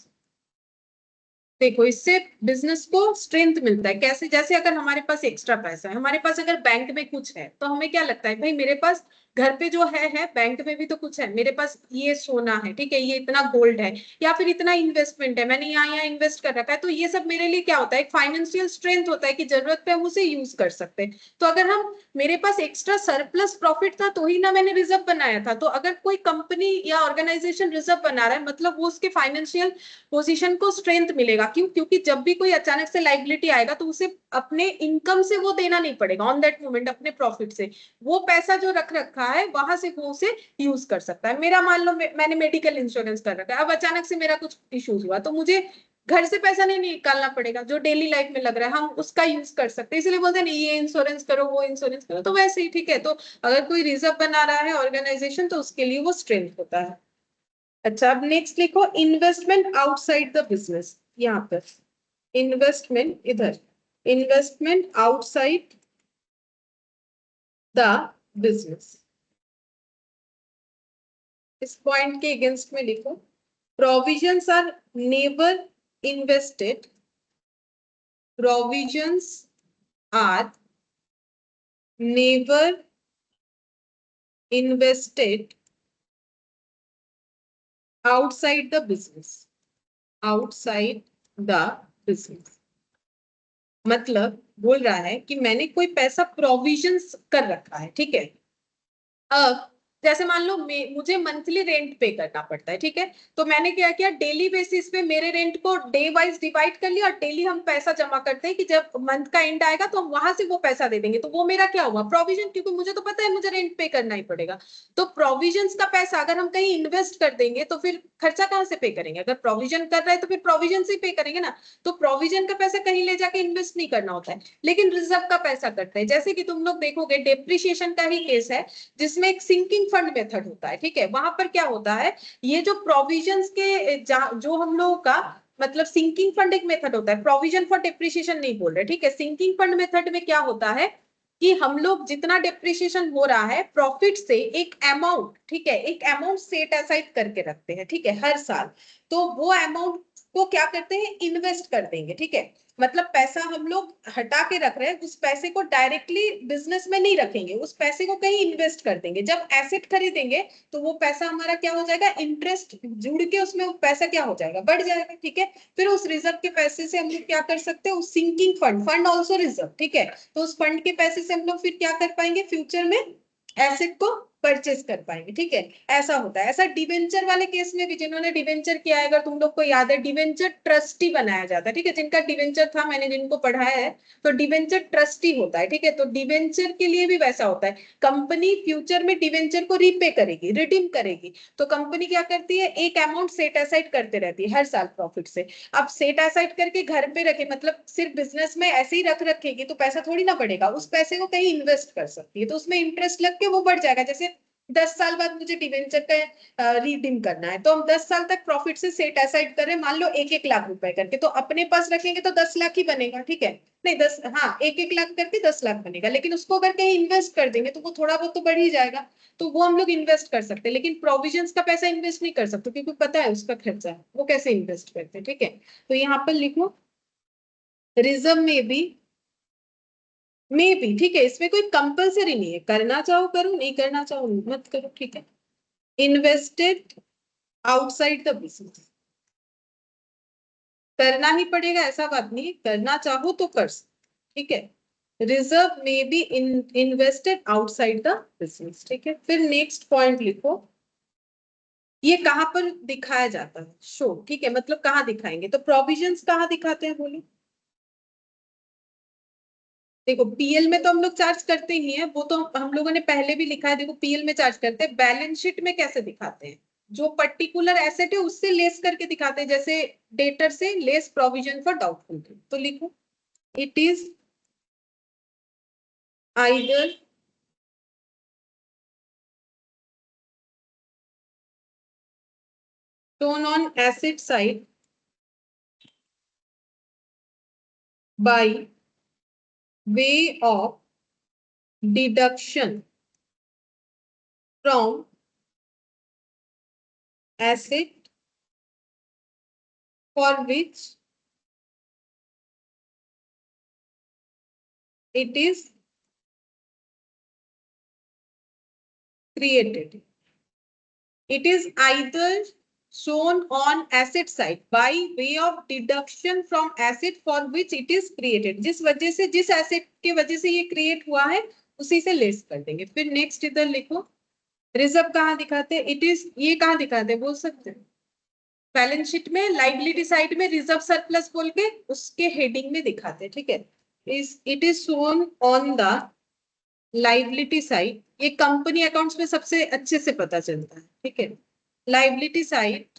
देखो इससे बिजनेस को स्ट्रेंथ मिलता है कैसे? जैसे अगर हमारे पास एक्स्ट्रा पैसा है, हमारे पास अगर बैंक में कुछ है, तो हमें क्या लगता है, भाई मेरे पास घर पे जो है बैंक में भी तो कुछ है, मेरे पास ये सोना है, ठीक है, ये इतना गोल्ड है, या फिर इतना इन्वेस्टमेंट है, मैंने यहाँ इन्वेस्ट कर रखा है, तो ये सब मेरे लिए क्या होता है, एक फाइनेंशियल स्ट्रेंथ होता है कि जरूरत पे हम उसे यूज कर सकते हैं। तो अगर हम, मेरे पास एक्स्ट्रा सरप्लस प्रॉफिट था तो ही ना मैंने रिजर्व बनाया था। तो अगर कोई कंपनी या ऑर्गेनाइजेशन रिजर्व बना रहा है, मतलब वो उसके फाइनेंशियल पोजीशन को स्ट्रेंथ मिलेगा। क्यों? क्योंकि जब भी कोई अचानक से लायबिलिटी आएगा तो उसे अपने इनकम से वो देना नहीं पड़ेगा, ऑन दैट मोमेंट अपने प्रॉफिट से वो पैसा जो रख रखा है वहां से वो उसे यूज कर सकता है। मेरा मान लो मैंने मेडिकल इंश्योरेंस कर रखा है, अब अचानक से मेरा कुछ इश्यूज हुआ तो मुझे घर से पैसा नहीं निकालना पड़ेगा, जो डेली लाइफ में लग रहा है हम उसका यूज कर सकते हैं। इसलिए बोलते हैं नहीं ये इंश्योरेंस करो वो इंश्योरेंस करो, तो वैसे ही ठीक है। तो अगर कोई रिजर्व बना रहा है ऑर्गेनाइजेशन तो उसके लिए वो स्ट्रेंथ होता है। अच्छा अब नेक्स्ट लिखो इन्वेस्टमेंट आउटसाइड द बिजनेस। यहाँ पर इन्वेस्टमेंट, इधर इन्वेस्टमेंट आउटसाइड द बिजनेस, इस पॉइंट के अगेंस्ट में लिखो provisions are never invested, provisions are never invested outside the business, outside the business। मतलब बोल रहा है कि मैंने कोई पैसा प्रोविजंस कर रखा है, ठीक है। अब जैसे मान लो मुझे मंथली रेंट पे करना पड़ता है, ठीक है, तो मैंने क्या किया, डेली बेसिस पे मेरे रेंट को डे वाइज डिवाइड कर लिया और डेली हम पैसा जमा करते हैं कि जब मंथ का एंड आएगा तो हम वहां से वो पैसा दे देंगे। तो वो मेरा क्या हुआ, प्रोविजन, क्योंकि मुझे तो पता है मुझे रेंट पे करना ही पड़ेगा। तो प्रोविजंस का पैसा अगर हम कहीं इन्वेस्ट कर देंगे तो फिर खर्चा कहाँ से पे करेंगे? अगर प्रोविजन कर रहे हैं तो फिर प्रोविजन से पे करेंगे ना। तो प्रोविजन का पैसा कहीं ले जाके इन्वेस्ट नहीं करना होता है, लेकिन रिजर्व का पैसा करते हैं। जैसे कि तुम लोग देखोगे डेप्रिसिएशन का ही केस है जिसमें एक सिंकिंग फंड मेथड होता है, ठीक है। वहां पर क्या होता है, ये जो प्रोविजंस के जो हम लोगों का मतलब सिंकिंग फंड एक मेथड होता है, प्रोविजन फॉर डेप्रिसिएशन नहीं बोल रहे, ठीक है। सिंकिंग फंड मेथड में क्या होता है कि हम लोग जितना डेप्रिसिएशन हो रहा है प्रॉफिट से एक अमाउंट, ठीक है, एक अमाउंट सेट असाइड करके रखते हैं, ठीक है, हर साल। तो वो अमाउंट तो क्या करते हैं, इन्वेस्ट कर देंगे, ठीक है। मतलब पैसा हम लोग हटा के रख रहे हैं, उस पैसे को डायरेक्टली बिजनेस में नहीं रखेंगे, उस पैसे को कहीं इन्वेस्ट कर देंगे। जब एसेट खरीदेंगे तो वो पैसा हमारा क्या हो जाएगा, इंटरेस्ट जुड़ के उसमें वो पैसा क्या हो जाएगा, बढ़ जाएगा, ठीक है। फिर उस रिजर्व के पैसे से हम लोग क्या कर सकते हैं, उस sinking fund, fund also reserve, ठीक है। तो उस फंड के पैसे से हम लोग फिर क्या कर पाएंगे, फ्यूचर में एसेट को परचेज कर पाएंगे, ठीक है। ऐसा होता है। ऐसा डिवेंचर वाले केस में भी, जिन्होंने डिवेंचर किया है, अगर तुम लोग को याद है, डिवेंचर ट्रस्टी बनाया जाता है, ठीक है। जिनका डिवेंचर था, मैंने जिनको पढ़ाया है, तो डिवेंचर ट्रस्टी होता है, ठीक है। तो डिवेंचर के लिए भी वैसा होता है, कंपनी फ्यूचर में डिवेंचर को रीपे करेगी, रिडीम करेगी, तो कंपनी क्या करती है, एक अमाउंट सेट असाइड करते रहती है हर साल प्रॉफिट से। अब सेट असाइड करके घर पे रखे, मतलब सिर्फ बिजनेस में ऐसे ही रखेगी तो पैसा थोड़ी ना बढ़ेगा, उस पैसे को कहीं इन्वेस्ट कर सकती है, तो उसमें इंटरेस्ट लग के वो बढ़ जाएगा। जैसे 10 साल बाद मुझे डिवेंचर का रिडीम करना है, तो हम 10 साल तक प्रॉफिट से सेट असाइड करें, मान लो 1-1 लाख रुपए करके, तो अपने पास रखेंगे तो 10 लाख ही बनेगा, ठीक है। नहीं 10, हाँ 1-1 लाख करके 10 लाख बनेगा, लेकिन उसको अगर कहीं इन्वेस्ट कर देंगे तो वो थोड़ा बहुत तो बढ़ ही जाएगा, तो वो हम लोग इन्वेस्ट कर सकते हैं। लेकिन प्रोविजंस का पैसा इन्वेस्ट नहीं कर सकते, क्योंकि पता है उसका खर्चा है, वो कैसे इन्वेस्ट करते हैं, ठीक है। तो यहाँ पर लिखो, रिजर्व में भी, ठीक है, इसमें कोई कंपलसरी नहीं है, करना चाहो करो, नहीं करना चाहो मत करो, ठीक है। इन्वेस्टेड आउटसाइड द बिजनेस, करना ही पड़ेगा ऐसा बात नहीं, करना चाहो तो कर सकते, ठीक है। रिजर्व में be invested outside the business, ठीक है। फिर नेक्स्ट पॉइंट लिखो, ये कहां पर दिखाया जाता है, शो, ठीक है, मतलब कहाँ दिखाएंगे, तो प्रोविजंस कहाँ दिखाते हैं बोलो। देखो पीएल में तो हम लोग चार्ज करते ही हैं, वो तो हम लोगों ने पहले भी लिखा है, देखो पीएल में चार्ज करते हैं। बैलेंस शीट में कैसे दिखाते हैं, जो पर्टिकुलर एसेट है उससे लेस करके दिखाते हैं, जैसे डेटर से लेस प्रोविजन फॉर डाउटफुल, तो लिखो it is either shown on asset side by way of deduction from asset for which it is created. It is either shown on asset side by way of deduction from asset for which it is created. जिस वजह से, जिस asset के वजह से ये create हुआ है उसी से लेस कर देंगे। फिर नेक्स्ट इधर लिखो, रिजर्व कहाँ दिखाते हैं, इट इज, ये कहाँ दिखाते हैं बोल सकते हैं, बैलेंस शीट में लाइबिलिटी साइड में रिजर्व सरप्लस बोल के उसके हेडिंग में दिखाते हैं, ठीक है। Is it is shown on the liability side, ये कंपनी अकाउंट्स में सबसे अच्छे से पता चलता है, ठीक है। Liability side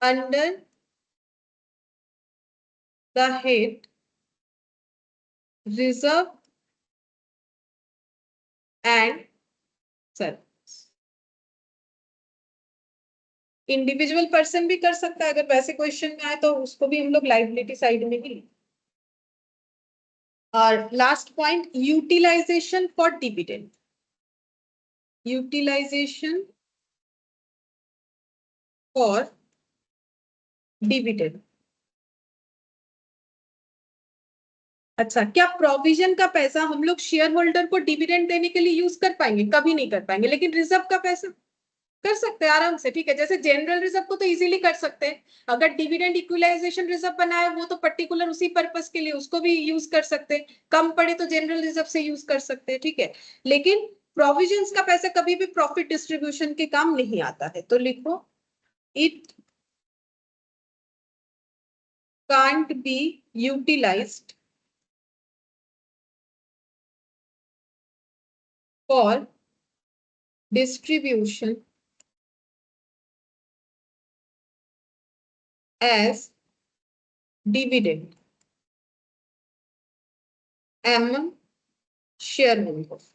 under the head reserve and surplus. Individual person भी कर सकता है, अगर वैसे क्वेश्चन में आए तो उसको भी हम लोग लाइबिलिटी साइड में ही। और last point, utilisation for dividend, utilisation for dividend. अच्छा, क्या प्रोविजन का पैसा हम लोग शेयर होल्डर को डिविडेंड देने के लिए यूज कर पाएंगे, कभी नहीं कर पाएंगे, लेकिन रिजर्व का पैसा कर सकते हैं आराम से, ठीक है। जैसे जनरल रिजर्व को तो इजीली कर सकते हैं, अगर डिविडेंड इक्वलाइजेशन रिजर्व बनाए वो तो पर्टिकुलर उसी पर्पस के लिए उसको भी यूज कर सकते हैं, कम पड़े तो जनरल रिजर्व से यूज कर सकते हैं, ठीक है। लेकिन प्रोविजंस का पैसा कभी भी प्रॉफिट डिस्ट्रीब्यूशन के काम नहीं आता है, तो लिखो it can't be utilised for distribution as dividend among shareholders.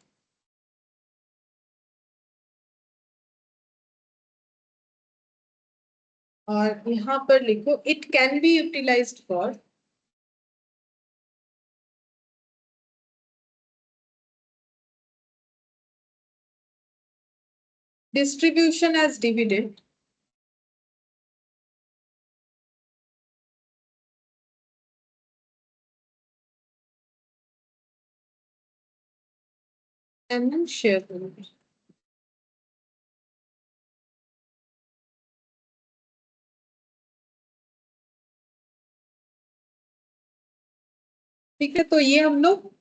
और यहां पर लिखो it can be utilised for distribution as dividend among shareholder. ठीक है, तो ये हम लोग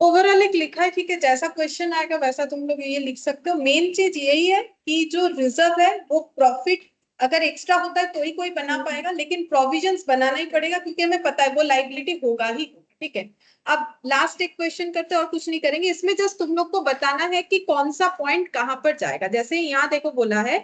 ओवरऑल एक लिखा है। ठीक है, जैसा क्वेश्चन आएगा वैसा तुम लोग ये लिख सकते हो। मेन चीज यही है कि जो रिजर्व है वो प्रॉफिट अगर एक्स्ट्रा होता है तो ही कोई बना पाएगा, लेकिन प्रोविजंस बनाना ही पड़ेगा क्योंकि हमें पता है वो लाइबिलिटी होगा ही। ठीक है, अब लास्ट एक क्वेश्चन करते हैं और कुछ नहीं करेंगे इसमें। जस्ट तुम लोग को बताना है कि कौन सा पॉइंट कहां पर जाएगा। जैसे यहाँ देखो बोला है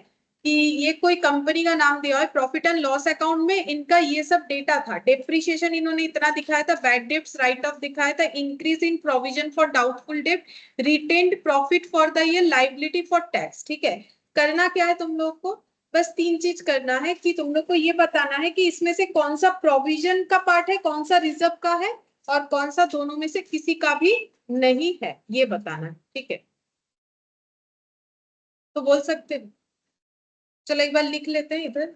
कि ये कोई कंपनी का नाम दिया है, प्रॉफिट एंड लॉस अकाउंट में इनका ये सब डेटा था। डेप्रिशिएशन इन्होंने इतना दिखाया था, बैड डेब्ट्स राइट ऑफ दिखाया था, increase in provision for doubtful डेब्ट, retained profit for the year, liability for tax. ठीक है, करना क्या है तुम लोग को, बस तीन चीज करना है कि तुम लोग को ये बताना है कि इसमें से कौन सा प्रोविजन का पार्ट है, कौन सा रिजर्व का है, और कौन सा दोनों में से किसी का भी नहीं है, ये बताना है। ठीक है, तो बोल सकते हैं। चलो एक बार लिख लेते हैं, इधर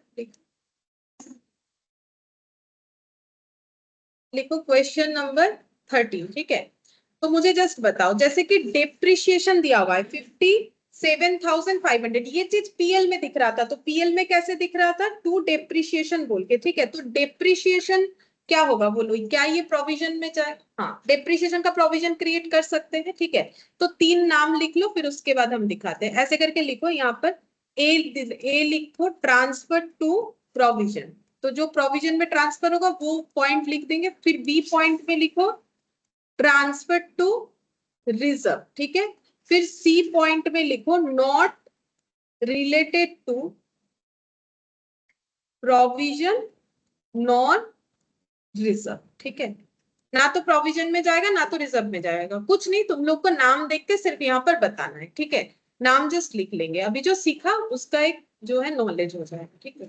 लिखो क्वेश्चन नंबर 13। ठीक है, तो मुझे जस्ट बताओ, जैसे कि डेप्रिशिएशन दिया हुआ है 57,500, ये चीज पीएल में दिख रहा था, तो पीएल में कैसे दिख रहा था, टू डेप्रिशिएशन बोल के। ठीक है, तो डेप्रिशिएशन क्या होगा बोलो, क्या ये प्रोविजन में जाए? हाँ, डेप्रिशिएशन का प्रोविजन क्रिएट कर सकते हैं। ठीक है, तो तीन नाम लिख लो, फिर उसके बाद हम दिखाते हैं। ऐसे करके लिखो यहाँ पर, ए लिखो ट्रांसफर टू प्रोविजन, तो जो प्रोविजन में ट्रांसफर होगा वो पॉइंट लिख देंगे। फिर बी पॉइंट में लिखो ट्रांसफर टू रिजर्व। ठीक है, फिर सी पॉइंट में लिखो not related to provision non reserve. ठीक है, ना तो प्रोविजन में जाएगा ना तो रिजर्व में जाएगा, कुछ नहीं, तुम लोग को नाम देख के सिर्फ यहाँ पर बताना है। ठीक है, नाम जस्ट लिख लेंगे, अभी जो सीखा उसका एक जो है नॉलेज हो जाएगा। ठीक है,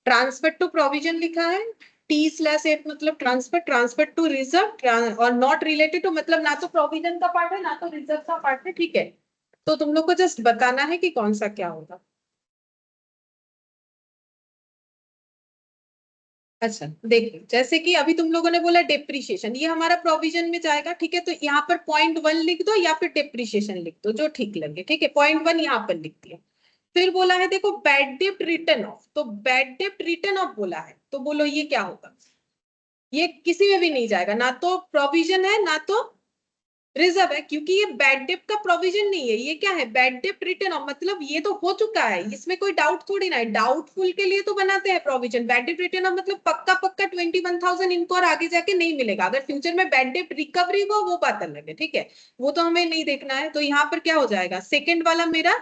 ट्रांसफर टू प्रोविजन लिखा है, T/8 मतलब ट्रांसफर, ट्रांसफर टू रिजर्व, और नॉट रिलेटेड टू मतलब ना तो प्रोविजन का पार्ट है ना तो रिजर्व का पार्ट है। ठीक है, तो तुम लोग को जस्ट बताना है कि कौन सा क्या होगा। अच्छा देखो, जैसे कि अभी तुम लोगों ने बोला डेप्रिशिएशन, ये हमारा प्रोविजन में जाएगा। ठीक है, तो यहाँ पर .1 लिख दो या फिर डेप्रिशिएशन लिख दो, जो ठीक लगे। ठीक है, .1 यहाँ पर लिख दिया। फिर बोला है देखो बैड डेप्ट रिटर्न ऑफ, तो बैड डेप्ट रिटर्न ऑफ बोला है, तो बोलो ये क्या होगा। ये किसी में भी नहीं जाएगा, ना तो प्रोविजन है ना तो रिजर्व है, क्योंकि ये बैड डेप्ट का प्रोविजन नहीं है। ये क्या है, बैड डेप्ट रिटर्न ऑफ, मतलब ये तो हो चुका है, इसमें कोई डाउट थोड़ी ना है। डाउटफुल के लिए तो बनाते हैं प्रोविजन। बैड डेप्ट रिटर्न ऑफ मतलब पक्का पक्का 21,000 इनको और आगे जाके नहीं मिलेगा। अगर फ्यूचर में बैड डेप्ट रिकवरी हुआ वो बात अलग है। ठीक है, वो तो हमें नहीं देखना है। तो यहाँ पर क्या हो जाएगा, सेकेंड वाला मेरा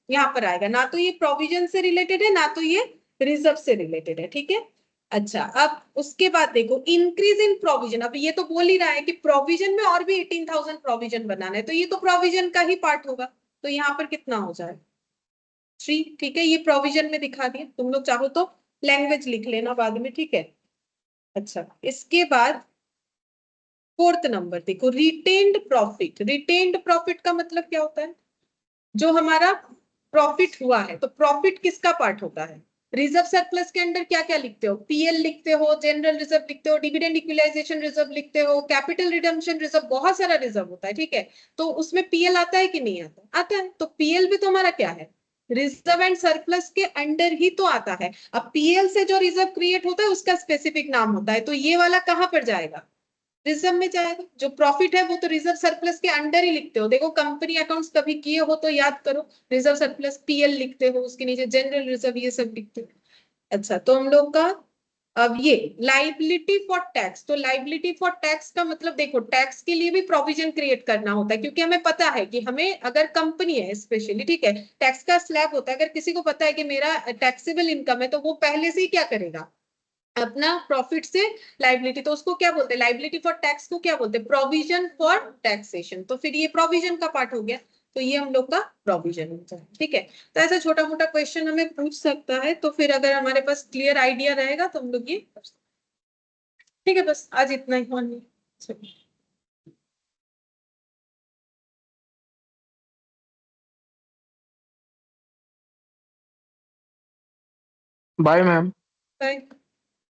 यहाँ पर आएगा, ना तो ये प्रोविजन से रिलेटेड है ना तो ये रिजर्व से रिलेटेड है। ठीक है, अच्छा अब उसके बाद देखो इंक्रीज इन प्रोविजन, अब ये तो बोल ही रहा है कि प्रोविजन में और भी 18,000 प्रोविजन बनाना है, तो ये तो प्रोविजन का ही पार्ट होगा। तो यहाँ पर कितना हो जाए, 3। ठीक है, ये प्रोविजन में दिखा दिया, तुम लोग चाहो तो लैंग्वेज लिख लेना बाद में। ठीक है, अच्छा इसके बाद फोर्थ नंबर देखो, रिटेन्ड प्रॉफिट। रिटेन्ड प्रॉफिट का मतलब क्या होता है, जो हमारा प्रॉफिट हुआ है, तो प्रॉफिट किसका पार्ट होता है। रिजर्व सरप्लस के अंडर क्या क्या लिखते हो, पीएल लिखते हो, जनरल रिजर्व लिखते हो, डिविडेंड इक्विलाइजेशन रिजर्व लिखते हो, कैपिटल रिडम्पशन रिजर्व, बहुत सारा रिजर्व होता है। ठीक है, तो उसमें पीएल आता है कि नहीं आता, आता है, तो पीएल भी तो हमारा क्या है, रिजर्व एंड सरप्लस के अंडर ही तो आता है। अब पीएल से जो रिजर्व क्रिएट होता है उसका स्पेसिफिक नाम होता है, तो ये वाला कहां पर जाएगा, रिजर्व में जाएगा। जो प्रॉफिट है वो तो रिजर्व सरप्लस के अंडर ही लिखते हो। देखो कंपनी अकाउंट्स कभी किए हो तो याद करो, रिजर्व सरप्लस पीएल लिखते हो, उसके नीचे जनरल रिजर्व ये सब लिखते हो। अच्छा, तो हम लोग का अब ये लाइबिलिटी फॉर टैक्स, तो लाइबिलिटी फॉर टैक्स का मतलब देखो टैक्स के लिए भी प्रोविजन क्रिएट करना होता है, क्योंकि हमें पता है कि हमें अगर कंपनी है स्पेशली, ठीक है, टैक्स का स्लैब होता है। अगर किसी को पता है कि मेरा टैक्सेबल इनकम है तो वो पहले से ही क्या करेगा, अपना प्रॉफिट से लाइबिलिटी, तो उसको क्या बोलते हैं, लाइबिलिटी फॉर टैक्स को क्या बोलते हैं, प्रोविजन फॉर टैक्सेशन। तो फिर ये प्रोविजन का पार्ट हो गया, तो ये हम लोग का प्रोविजन होता है। ठीक है, तो ऐसा छोटा मोटा क्वेश्चन हमें पूछ सकता है, तो फिर अगर हमारे पास क्लियर आइडिया रहेगा तो हम लोग ये कर सकते हैं। ठीक है, बस आज इतना ही होने। Bye ma'am. बाय।